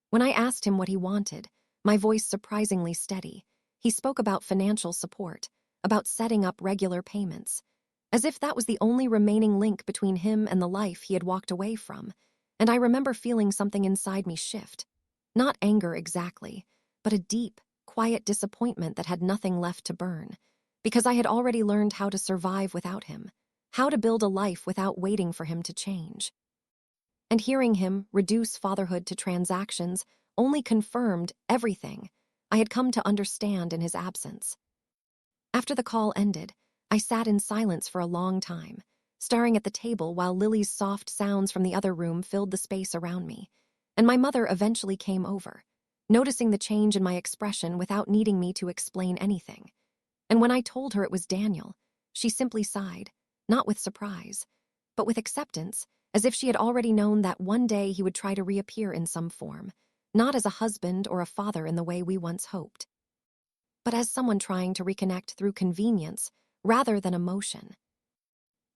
When I asked him what he wanted, my voice surprisingly steady, he spoke about financial support, about setting up regular payments, as if that was the only remaining link between him and the life he had walked away from. And I remember feeling something inside me shift. Not anger exactly, but a deep, quiet disappointment that had nothing left to burn, because I had already learned how to survive without him, how to build a life without waiting for him to change. And hearing him reduce fatherhood to transactions only confirmed everything I had come to understand in his absence. After the call ended, I sat in silence for a long time, staring at the table while Lily's soft sounds from the other room filled the space around me. And my mother eventually came over, noticing the change in my expression without needing me to explain anything. And when I told her it was Daniel, she simply sighed, not with surprise, but with acceptance, as if she had already known that one day he would try to reappear in some form, not as a husband or a father in the way we once hoped, but as someone trying to reconnect through convenience rather than emotion.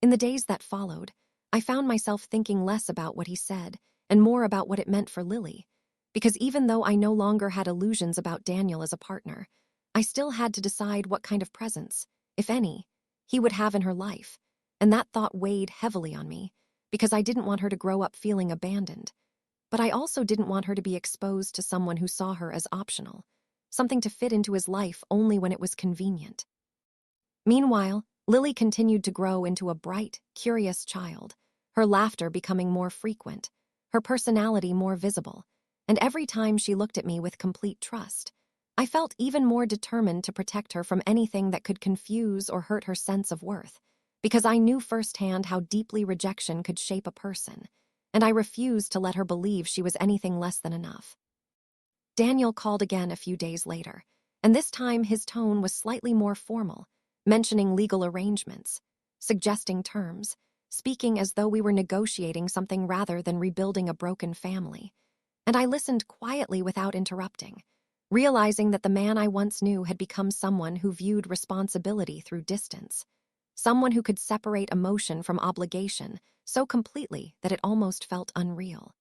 In the days that followed, I found myself thinking less about what he said and more about what it meant for Lily, because even though I no longer had illusions about Daniel as a partner, I still had to decide what kind of presence, if any, he would have in her life, and that thought weighed heavily on me, because I didn't want her to grow up feeling abandoned. But I also didn't want her to be exposed to someone who saw her as optional, something to fit into his life only when it was convenient. Meanwhile, Lily continued to grow into a bright, curious child, her laughter becoming more frequent, her personality more visible, and every time she looked at me with complete trust, I felt even more determined to protect her from anything that could confuse or hurt her sense of worth, because I knew firsthand how deeply rejection could shape a person, and I refused to let her believe she was anything less than enough. Daniel called again a few days later, and this time his tone was slightly more formal, mentioning legal arrangements, suggesting terms, speaking as though we were negotiating something rather than rebuilding a broken family. And I listened quietly without interrupting, realizing that the man I once knew had become someone who viewed responsibility through distance, someone who could separate emotion from obligation so completely that it almost felt unreal.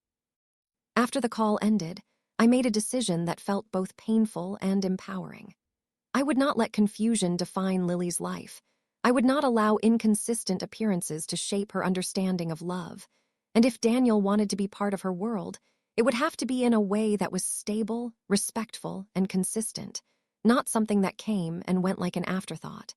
After the call ended, I made a decision that felt both painful and empowering. I would not let confusion define Lily's life. I would not allow inconsistent appearances to shape her understanding of love. And if Daniel wanted to be part of her world, it would have to be in a way that was stable, respectful, and consistent, not something that came and went like an afterthought.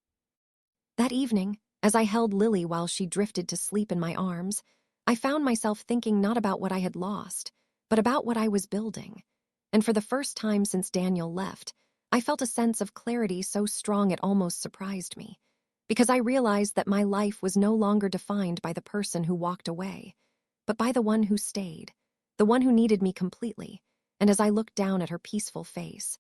That evening, as I held Lily while she drifted to sleep in my arms, I found myself thinking not about what I had lost, but about what I was building. And for the first time since Daniel left, I felt a sense of clarity so strong it almost surprised me, because I realized that my life was no longer defined by the person who walked away, but by the one who stayed, the one who needed me completely. And as I looked down at her peaceful face,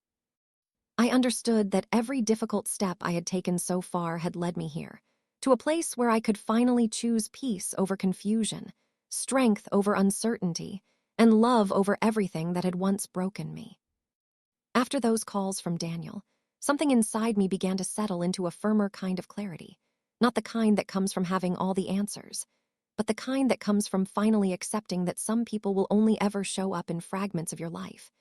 I understood that every difficult step I had taken so far had led me here, to a place where I could finally choose peace over confusion, strength over uncertainty, and love over everything that had once broken me. After those calls from Daniel, something inside me began to settle into a firmer kind of clarity, not the kind that comes from having all the answers, but the kind that comes from finally accepting that some people will only ever show up in fragments of your life.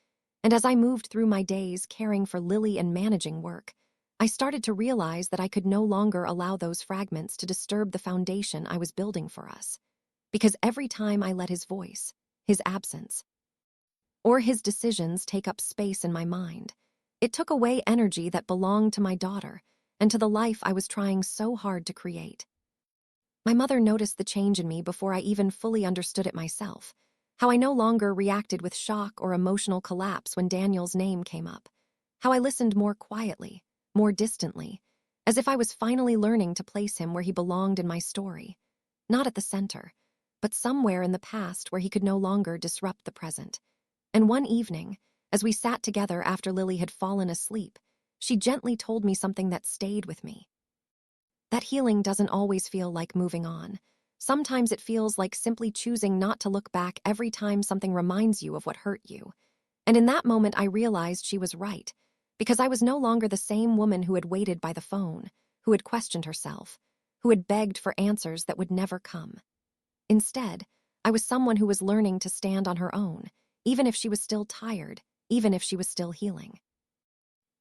And as I moved through my days caring for Lily and managing work, I started to realize that I could no longer allow those fragments to disturb the foundation I was building for us. Because every time I let his voice, his absence, or his decisions take up space in my mind, it took away energy that belonged to my daughter and to the life I was trying so hard to create. My mother noticed the change in me before I even fully understood it myself, how I no longer reacted with shock or emotional collapse when Daniel's name came up, how I listened more quietly, more distantly, as if I was finally learning to place him where he belonged in my story, not at the center, but somewhere in the past where he could no longer disrupt the present. And one evening, as we sat together after Lily had fallen asleep, she gently told me something that stayed with me. That healing doesn't always feel like moving on. Sometimes it feels like simply choosing not to look back every time something reminds you of what hurt you. And in that moment, I realized she was right, because I was no longer the same woman who had waited by the phone, who had questioned herself, who had begged for answers that would never come. Instead, I was someone who was learning to stand on her own, even if she was still tired, even if she was still healing.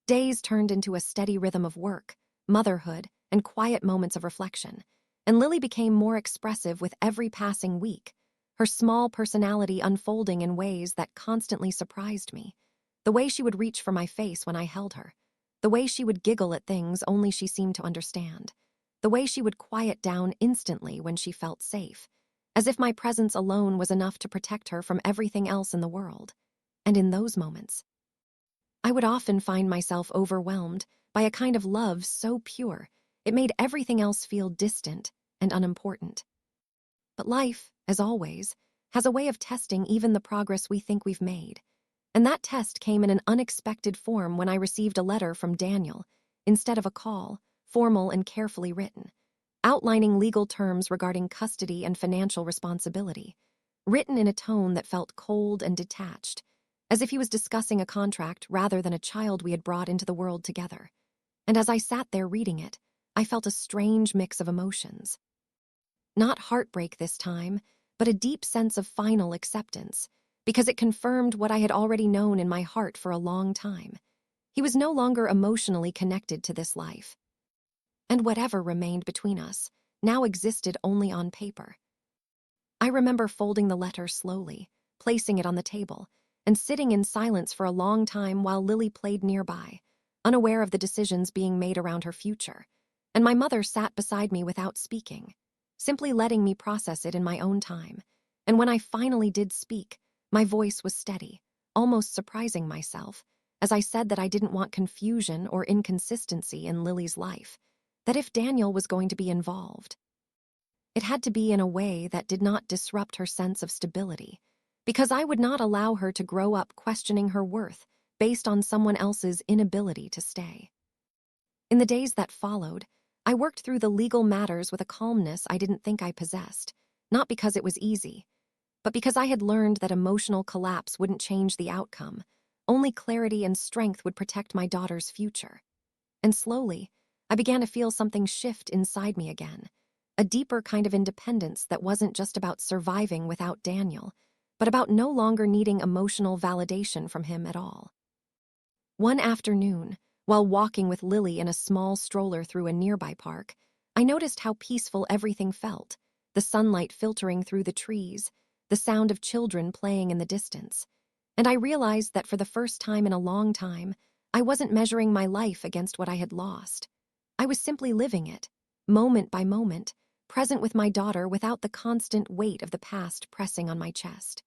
Days turned into a steady rhythm of work, motherhood, and quiet moments of reflection, and Lily became more expressive with every passing week, her small personality unfolding in ways that constantly surprised me. The way she would reach for my face when I held her, the way she would giggle at things only she seemed to understand, the way she would quiet down instantly when she felt safe, as if my presence alone was enough to protect her from everything else in the world. And in those moments, I would often find myself overwhelmed by a kind of love so pure, it made everything else feel distant and unimportant. But life, as always, has a way of testing even the progress we think we've made. And that test came in an unexpected form when I received a letter from Daniel, instead of a call, formal and carefully written, outlining legal terms regarding custody and financial responsibility, written in a tone that felt cold and detached, as if he was discussing a contract rather than a child we had brought into the world together. And as I sat there reading it, I felt a strange mix of emotions. Not heartbreak this time, but a deep sense of final acceptance, because it confirmed what I had already known in my heart for a long time. He was no longer emotionally connected to this life, and whatever remained between us now existed only on paper. I remember folding the letter slowly, placing it on the table, and sitting in silence for a long time while Lily played nearby, unaware of the decisions being made around her future, and my mother sat beside me without speaking, simply letting me process it in my own time. And when I finally did speak, my voice was steady, almost surprising myself, as I said that I didn't want confusion or inconsistency in Lily's life, that if Daniel was going to be involved, it had to be in a way that did not disrupt her sense of stability, because I would not allow her to grow up questioning her worth based on someone else's inability to stay. In the days that followed, I worked through the legal matters with a calmness I didn't think I possessed, not because it was easy, but because I had learned that emotional collapse wouldn't change the outcome. Only clarity and strength would protect my daughter's future. And slowly, I began to feel something shift inside me again, a deeper kind of independence that wasn't just about surviving without Daniel, but about no longer needing emotional validation from him at all. One afternoon, while walking with Lily in a small stroller through a nearby park, I noticed how peaceful everything felt, the sunlight filtering through the trees, the sound of children playing in the distance. And I realized that for the first time in a long time, I wasn't measuring my life against what I had lost. I was simply living it, moment by moment, present with my daughter without the constant weight of the past pressing on my chest.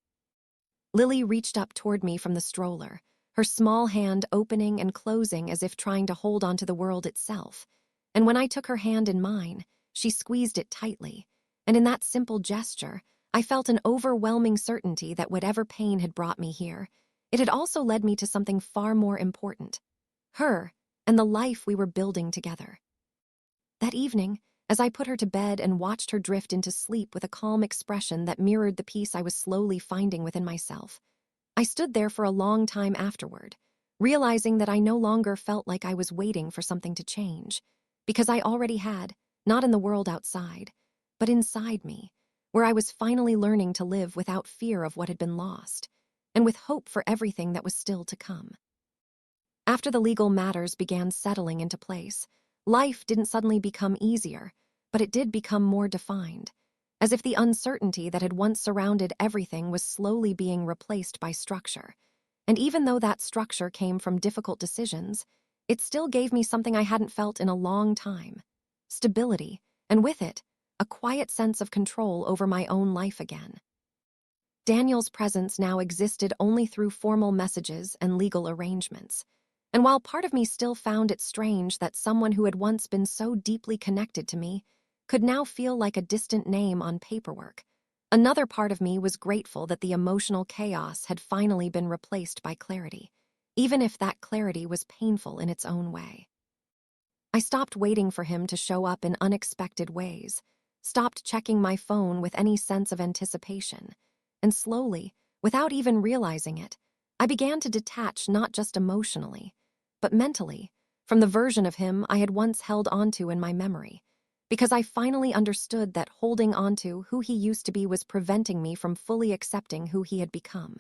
Lily reached up toward me from the stroller, her small hand opening and closing as if trying to hold onto the world itself. And when I took her hand in mine, she squeezed it tightly, and in that simple gesture, I felt an overwhelming certainty that whatever pain had brought me here, it had also led me to something far more important: her and the life we were building together. That evening, as I put her to bed and watched her drift into sleep with a calm expression that mirrored the peace I was slowly finding within myself, I stood there for a long time afterward, realizing that I no longer felt like I was waiting for something to change, because I already had, not in the world outside, but inside me, where I was finally learning to live without fear of what had been lost, and with hope for everything that was still to come. After the legal matters began settling into place, life didn't suddenly become easier, but it did become more defined, as if the uncertainty that had once surrounded everything was slowly being replaced by structure. And even though that structure came from difficult decisions, it still gave me something I hadn't felt in a long time: stability, and with it, a quiet sense of control over my own life again. Daniel's presence now existed only through formal messages and legal arrangements. And while part of me still found it strange that someone who had once been so deeply connected to me could now feel like a distant name on paperwork, another part of me was grateful that the emotional chaos had finally been replaced by clarity, even if that clarity was painful in its own way. I stopped waiting for him to show up in unexpected ways, stopped checking my phone with any sense of anticipation, and slowly, without even realizing it, I began to detach not just emotionally, but mentally, from the version of him I had once held onto in my memory, because I finally understood that holding onto who he used to be was preventing me from fully accepting who he had become.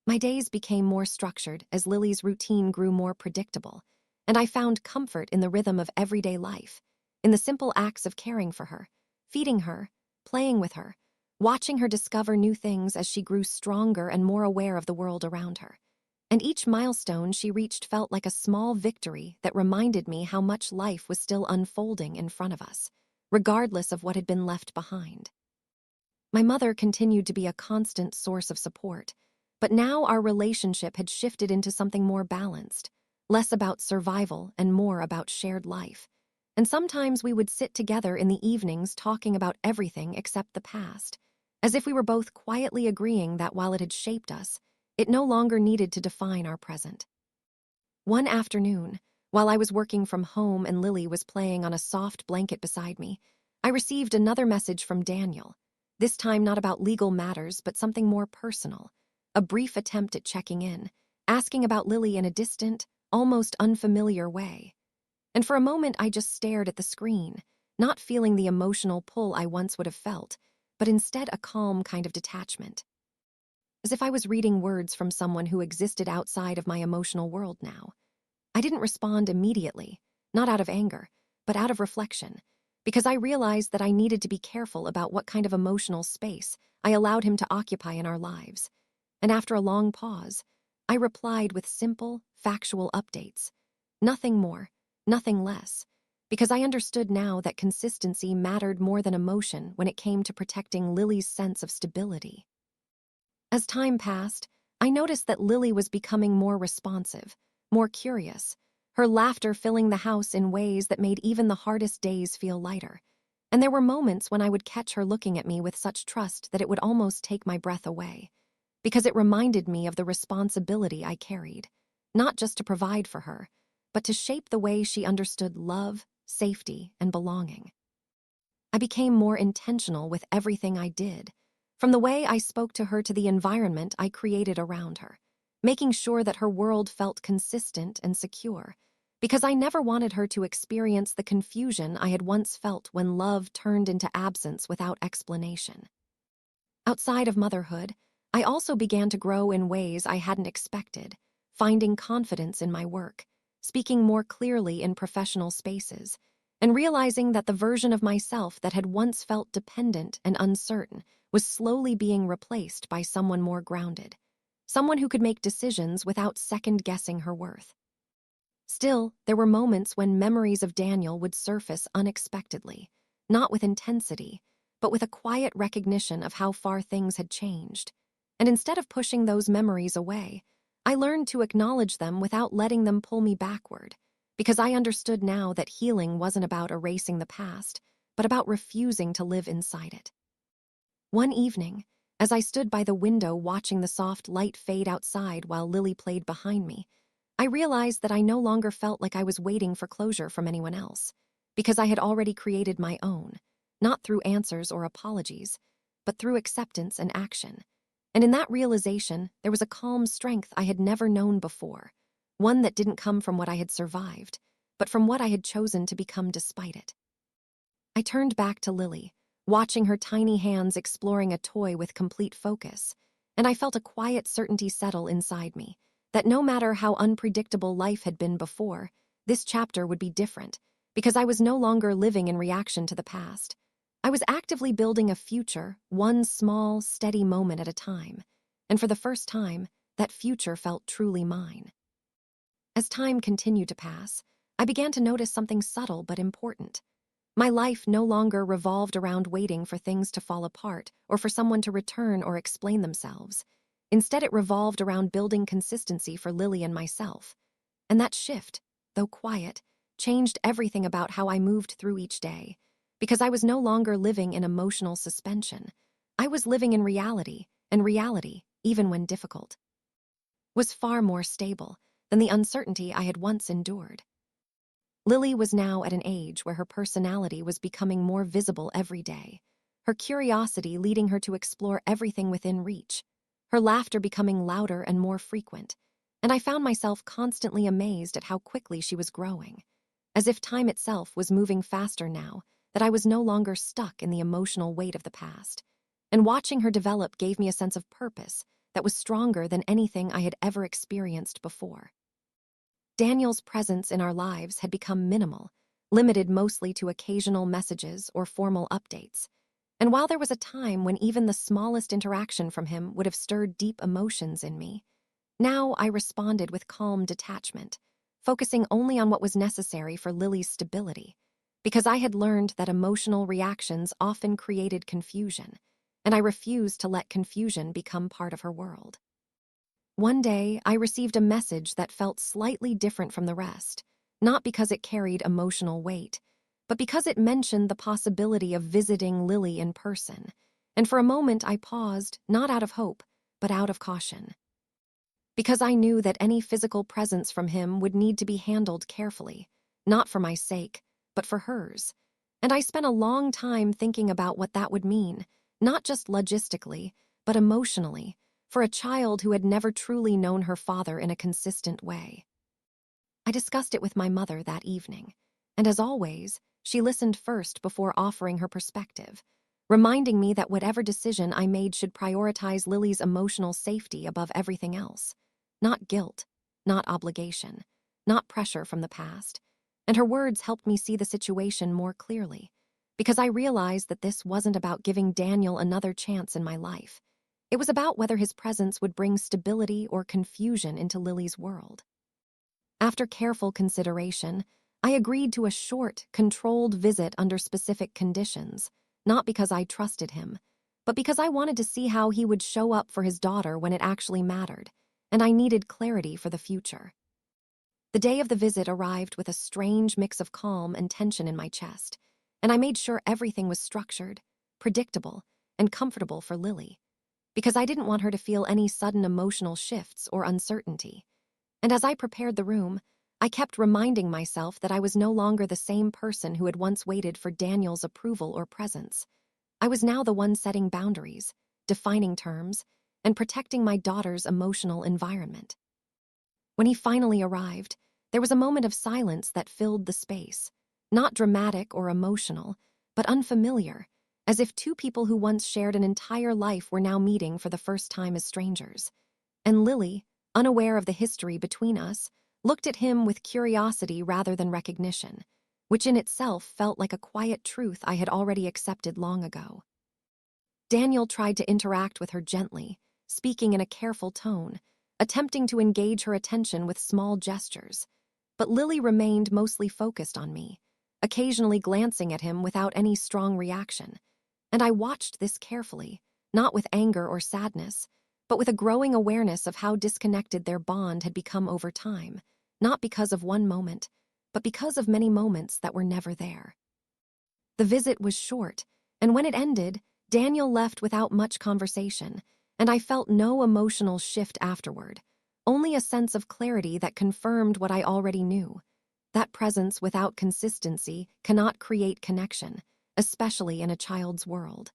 My days became more structured as Lily's routine grew more predictable, and I found comfort in the rhythm of everyday life, in the simple acts of caring for her, feeding her, playing with her, watching her discover new things as she grew stronger and more aware of the world around her. And each milestone she reached felt like a small victory that reminded me how much life was still unfolding in front of us, regardless of what had been left behind. My mother continued to be a constant source of support, but now our relationship had shifted into something more balanced, less about survival and more about shared life. And sometimes we would sit together in the evenings talking about everything except the past, as if we were both quietly agreeing that while it had shaped us, it no longer needed to define our present. One afternoon, while I was working from home and Lily was playing on a soft blanket beside me, I received another message from Daniel, this time not about legal matters but something more personal, a brief attempt at checking in, asking about Lily in a distant, almost unfamiliar way. And for a moment I just stared at the screen, not feeling the emotional pull I once would have felt, but instead a calm kind of detachment, as if I was reading words from someone who existed outside of my emotional world now. I didn't respond immediately, not out of anger, but out of reflection, because I realized that I needed to be careful about what kind of emotional space I allowed him to occupy in our lives. And after a long pause, I replied with simple, factual updates. Nothing more, nothing less, because I understood now that consistency mattered more than emotion when it came to protecting Lily's sense of stability. As time passed, I noticed that Lily was becoming more responsive, more curious, her laughter filling the house in ways that made even the hardest days feel lighter. And there were moments when I would catch her looking at me with such trust that it would almost take my breath away, because it reminded me of the responsibility I carried, not just to provide for her, but to shape the way she understood love, safety, and belonging. I became more intentional with everything I did, from the way I spoke to her to the environment I created around her, making sure that her world felt consistent and secure, because I never wanted her to experience the confusion I had once felt when love turned into absence without explanation. Outside of motherhood, I also began to grow in ways I hadn't expected, finding confidence in my work, speaking more clearly in professional spaces, and realizing that the version of myself that had once felt dependent and uncertain was slowly being replaced by someone more grounded, someone who could make decisions without second-guessing her worth. Still, there were moments when memories of Daniel would surface unexpectedly, not with intensity, but with a quiet recognition of how far things had changed. And instead of pushing those memories away, I learned to acknowledge them without letting them pull me backward, because I understood now that healing wasn't about erasing the past, but about refusing to live inside it. One evening, as I stood by the window watching the soft light fade outside while Lily played behind me, I realized that I no longer felt like I was waiting for closure from anyone else, because I had already created my own, not through answers or apologies, but through acceptance and action. And in that realization, there was a calm strength I had never known before, one that didn't come from what I had survived, but from what I had chosen to become despite it. I turned back to Lily, watching her tiny hands exploring a toy with complete focus, and I felt a quiet certainty settle inside me, that no matter how unpredictable life had been before, this chapter would be different, because I was no longer living in reaction to the past. I was actively building a future, one small, steady moment at a time, and for the first time, that future felt truly mine. As time continued to pass, I began to notice something subtle but important. My life no longer revolved around waiting for things to fall apart or for someone to return or explain themselves. Instead, it revolved around building consistency for Lily and myself. And that shift, though quiet, changed everything about how I moved through each day, because I was no longer living in emotional suspension. I was living in reality, and reality, even when difficult, was far more stable than the uncertainty I had once endured. Lily was now at an age where her personality was becoming more visible every day, her curiosity leading her to explore everything within reach, her laughter becoming louder and more frequent, and I found myself constantly amazed at how quickly she was growing, as if time itself was moving faster now that I was no longer stuck in the emotional weight of the past. And watching her develop gave me a sense of purpose that was stronger than anything I had ever experienced before. Daniel's presence in our lives had become minimal, limited mostly to occasional messages or formal updates. And while there was a time when even the smallest interaction from him would have stirred deep emotions in me, now I responded with calm detachment, focusing only on what was necessary for Lily's stability, because I had learned that emotional reactions often created confusion, and I refused to let confusion become part of her world. One day, I received a message that felt slightly different from the rest, not because it carried emotional weight, but because it mentioned the possibility of visiting Lily in person. And for a moment, I paused, not out of hope, but out of caution, because I knew that any physical presence from him would need to be handled carefully, not for my sake, but for hers. And I spent a long time thinking about what that would mean, not just logistically, but emotionally, for a child who had never truly known her father in a consistent way. I discussed it with my mother that evening, and as always, she listened first before offering her perspective, reminding me that whatever decision I made should prioritize Lily's emotional safety above everything else. Not guilt, not obligation, not pressure from the past. And her words helped me see the situation more clearly, because I realized that this wasn't about giving Daniel another chance in my life. It was about whether his presence would bring stability or confusion into Lily's world. After careful consideration, I agreed to a short, controlled visit under specific conditions, not because I trusted him, but because I wanted to see how he would show up for his daughter when it actually mattered, and I needed clarity for the future. The day of the visit arrived with a strange mix of calm and tension in my chest, and I made sure everything was structured, predictable, and comfortable for Lily, because I didn't want her to feel any sudden emotional shifts or uncertainty. And as I prepared the room, I kept reminding myself that I was no longer the same person who had once waited for Daniel's approval or presence. I was now the one setting boundaries, defining terms, and protecting my daughter's emotional environment. When he finally arrived, there was a moment of silence that filled the space, not dramatic or emotional, but unfamiliar, as if two people who once shared an entire life were now meeting for the first time as strangers. And Lily, unaware of the history between us, looked at him with curiosity rather than recognition, which in itself felt like a quiet truth I had already accepted long ago. Daniel tried to interact with her gently, speaking in a careful tone, attempting to engage her attention with small gestures. But Lily remained mostly focused on me, occasionally glancing at him without any strong reaction. And I watched this carefully, not with anger or sadness, but with a growing awareness of how disconnected their bond had become over time, not because of one moment, but because of many moments that were never there. The visit was short, and when it ended, Daniel left without much conversation, and I felt no emotional shift afterward, only a sense of clarity that confirmed what I already knew. That presence without consistency cannot create connection, especially in a child's world.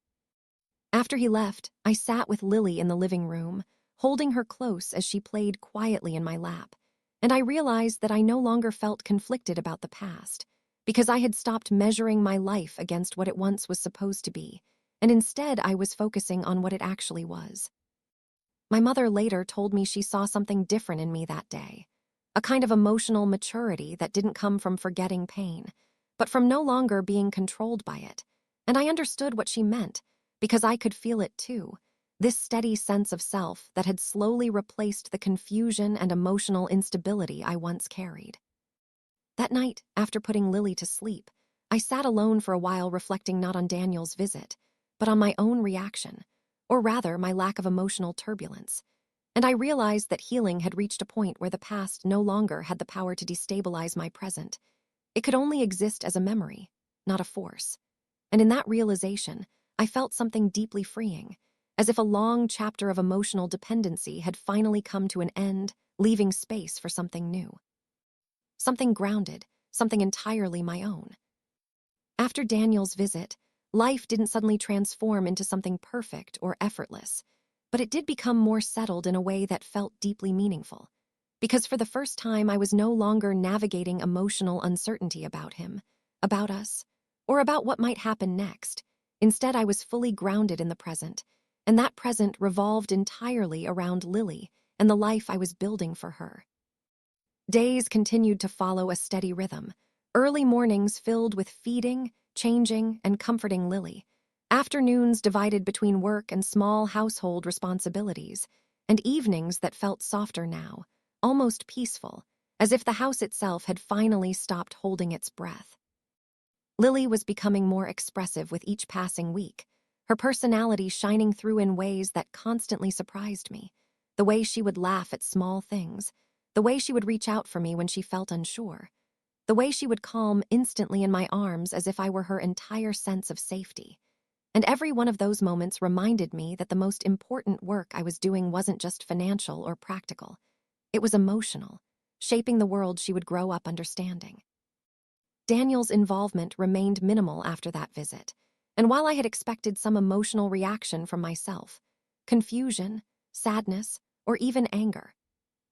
After he left, I sat with Lily in the living room, holding her close as she played quietly in my lap, and I realized that I no longer felt conflicted about the past, because I had stopped measuring my life against what it once was supposed to be, and instead I was focusing on what it actually was. My mother later told me she saw something different in me that day, a kind of emotional maturity that didn't come from forgetting pain, but from no longer being controlled by it, and I understood what she meant, because I could feel it too, this steady sense of self that had slowly replaced the confusion and emotional instability I once carried. That night, after putting Lily to sleep, I sat alone for a while reflecting not on Daniel's visit, but on my own reaction, or rather my lack of emotional turbulence, and I realized that healing had reached a point where the past no longer had the power to destabilize my present. It could only exist as a memory, not a force. And in that realization, I felt something deeply freeing, as if a long chapter of emotional dependency had finally come to an end, leaving space for something new. Something grounded, something entirely my own. After Daniel's visit, life didn't suddenly transform into something perfect or effortless, but it did become more settled in a way that felt deeply meaningful. Because for the first time, I was no longer navigating emotional uncertainty about him, about us, or about what might happen next. Instead, I was fully grounded in the present, and that present revolved entirely around Lily and the life I was building for her. Days continued to follow a steady rhythm, early mornings filled with feeding, changing, and comforting Lily, afternoons divided between work and small household responsibilities, and evenings that felt softer now, almost peaceful, as if the house itself had finally stopped holding its breath. Lily was becoming more expressive with each passing week, her personality shining through in ways that constantly surprised me, the way she would laugh at small things, the way she would reach out for me when she felt unsure, the way she would calm instantly in my arms as if I were her entire sense of safety. And every one of those moments reminded me that the most important work I was doing wasn't just financial or practical. It was emotional, shaping the world she would grow up understanding. Daniel's involvement remained minimal after that visit, and while I had expected some emotional reaction from myself, confusion, sadness, or even anger,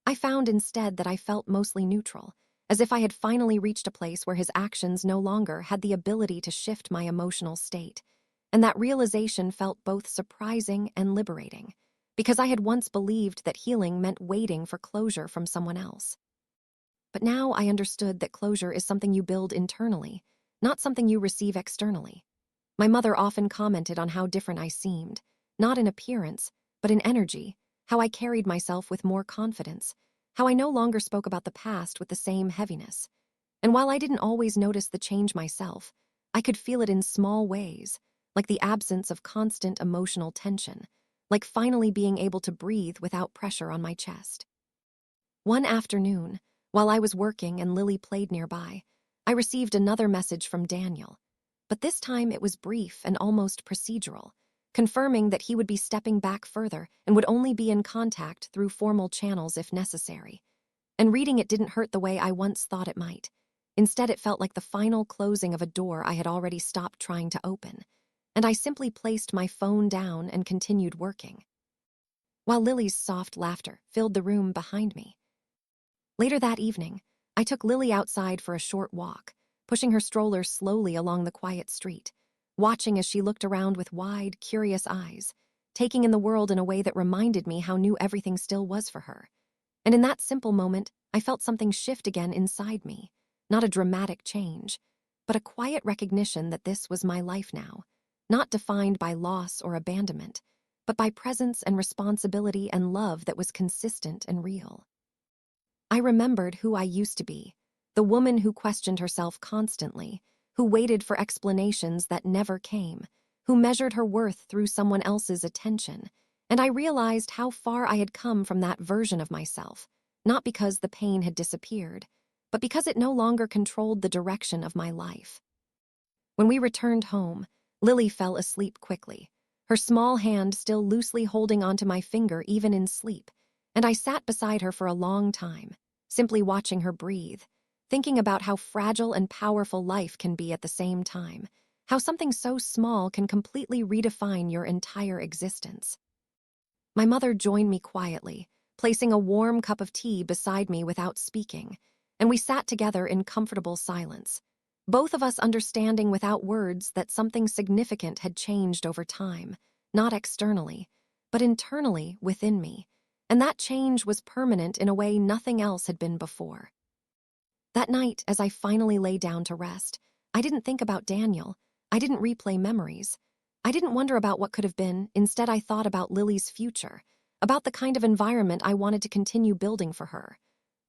I found instead that I felt mostly neutral, as if I had finally reached a place where his actions no longer had the ability to shift my emotional state, and that realization felt both surprising and liberating, because I had once believed that healing meant waiting for closure from someone else. But now I understood that closure is something you build internally, not something you receive externally. My mother often commented on how different I seemed, not in appearance, but in energy, how I carried myself with more confidence, how I no longer spoke about the past with the same heaviness. And while I didn't always notice the change myself, I could feel it in small ways, like the absence of constant emotional tension, like finally being able to breathe without pressure on my chest. One afternoon, while I was working and Lily played nearby, I received another message from Daniel. But this time it was brief and almost procedural, confirming that he would be stepping back further and would only be in contact through formal channels if necessary. And reading it didn't hurt the way I once thought it might. Instead, it felt like the final closing of a door I had already stopped trying to open. And I simply placed my phone down and continued working, while Lily's soft laughter filled the room behind me. Later that evening, I took Lily outside for a short walk, pushing her stroller slowly along the quiet street, watching as she looked around with wide, curious eyes, taking in the world in a way that reminded me how new everything still was for her. And in that simple moment, I felt something shift again inside me, not a dramatic change, but a quiet recognition that this was my life now, not defined by loss or abandonment, but by presence and responsibility and love that was consistent and real. I remembered who I used to be, the woman who questioned herself constantly, who waited for explanations that never came, who measured her worth through someone else's attention, and I realized how far I had come from that version of myself, not because the pain had disappeared, but because it no longer controlled the direction of my life. When we returned home, Lily fell asleep quickly, her small hand still loosely holding onto my finger even in sleep, and I sat beside her for a long time, simply watching her breathe, thinking about how fragile and powerful life can be at the same time, how something so small can completely redefine your entire existence. My mother joined me quietly, placing a warm cup of tea beside me without speaking, and we sat together in comfortable silence, both of us understanding without words that something significant had changed over time, not externally, but internally within me, and that change was permanent in a way nothing else had been before. That night, as I finally lay down to rest, I didn't think about Daniel. I didn't replay memories. I didn't wonder about what could have been. Instead, I thought about Lily's future, about the kind of environment I wanted to continue building for her,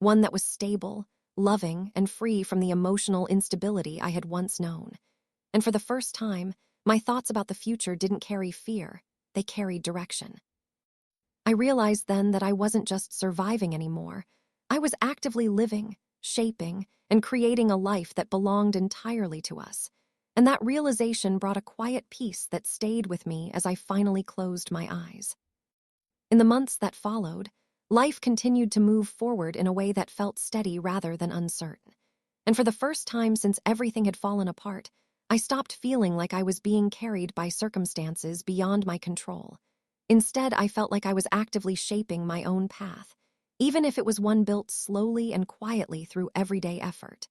one that was stable, loving, and free from the emotional instability I had once known. And for the first time, my thoughts about the future didn't carry fear, they carried direction. I realized then that I wasn't just surviving anymore. I was actively living, shaping, and creating a life that belonged entirely to us. And that realization brought a quiet peace that stayed with me as I finally closed my eyes. In the months that followed, life continued to move forward in a way that felt steady rather than uncertain. And for the first time since everything had fallen apart, I stopped feeling like I was being carried by circumstances beyond my control. Instead, I felt like I was actively shaping my own path, even if it was one built slowly and quietly through everyday effort.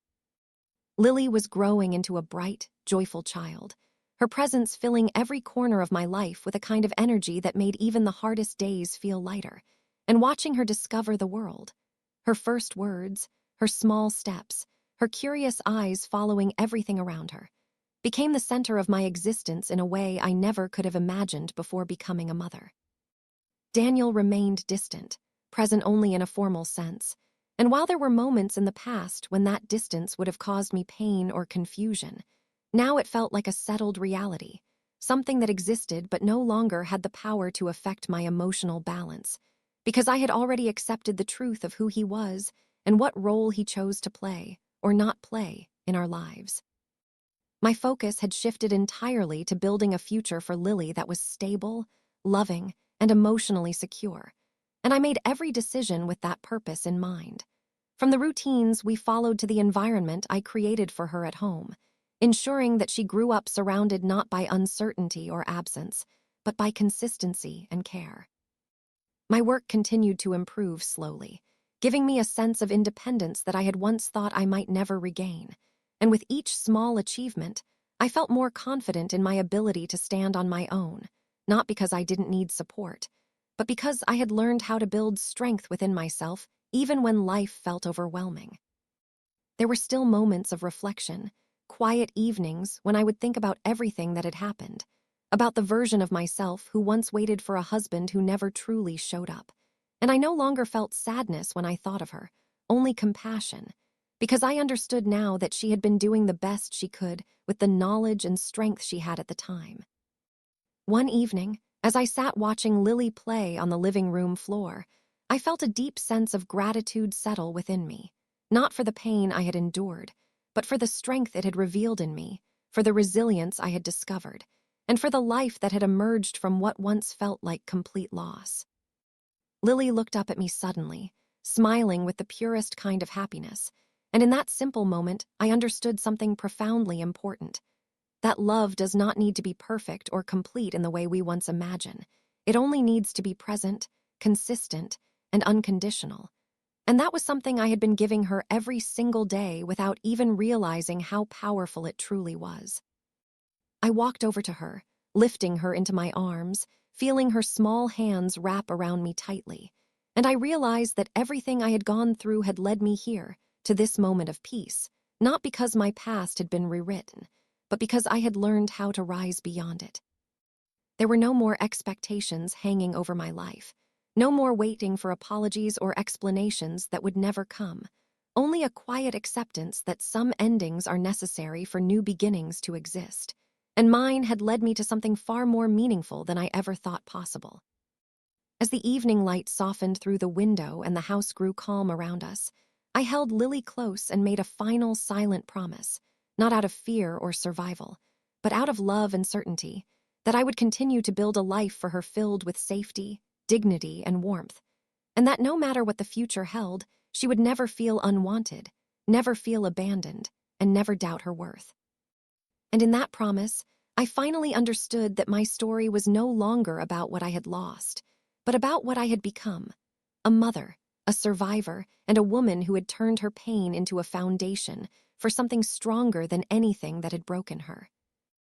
Lily was growing into a bright, joyful child, her presence filling every corner of my life with a kind of energy that made even the hardest days feel lighter, and watching her discover the world. Her first words, her small steps, her curious eyes following everything around her, became the center of my existence in a way I never could have imagined before becoming a mother. Daniel remained distant, present only in a formal sense, and while there were moments in the past when that distance would have caused me pain or confusion, now it felt like a settled reality, something that existed but no longer had the power to affect my emotional balance, because I had already accepted the truth of who he was and what role he chose to play, or not play, in our lives. My focus had shifted entirely to building a future for Lily that was stable, loving, and emotionally secure, and I made every decision with that purpose in mind. From the routines we followed to the environment I created for her at home, ensuring that she grew up surrounded not by uncertainty or absence, but by consistency and care. My work continued to improve slowly, giving me a sense of independence that I had once thought I might never regain. And with each small achievement, I felt more confident in my ability to stand on my own, not because I didn't need support, but because I had learned how to build strength within myself even when life felt overwhelming. There were still moments of reflection, quiet evenings when I would think about everything that had happened, about the version of myself who once waited for a husband who never truly showed up. And I no longer felt sadness when I thought of her, only compassion, because I understood now that she had been doing the best she could with the knowledge and strength she had at the time. One evening, as I sat watching Lily play on the living room floor, I felt a deep sense of gratitude settle within me, not for the pain I had endured, but for the strength it had revealed in me, for the resilience I had discovered, and for the life that had emerged from what once felt like complete loss. Lily looked up at me suddenly, smiling with the purest kind of happiness, and in that simple moment, I understood something profoundly important. That love does not need to be perfect or complete in the way we once imagine. It only needs to be present, consistent, and unconditional. And that was something I had been giving her every single day without even realizing how powerful it truly was. I walked over to her, lifting her into my arms, feeling her small hands wrap around me tightly, and I realized that everything I had gone through had led me here, to this moment of peace, not because my past had been rewritten, but because I had learned how to rise beyond it. There were no more expectations hanging over my life, no more waiting for apologies or explanations that would never come, only a quiet acceptance that some endings are necessary for new beginnings to exist. And mine had led me to something far more meaningful than I ever thought possible. As the evening light softened through the window and the house grew calm around us, I held Lily close and made a final silent promise, not out of fear or survival, but out of love and certainty, that I would continue to build a life for her filled with safety, dignity, and warmth, and that no matter what the future held, she would never feel unwanted, never feel abandoned, and never doubt her worth. And in that promise, I finally understood that my story was no longer about what I had lost, but about what I had become: a mother, a survivor, and a woman who had turned her pain into a foundation for something stronger than anything that had broken her.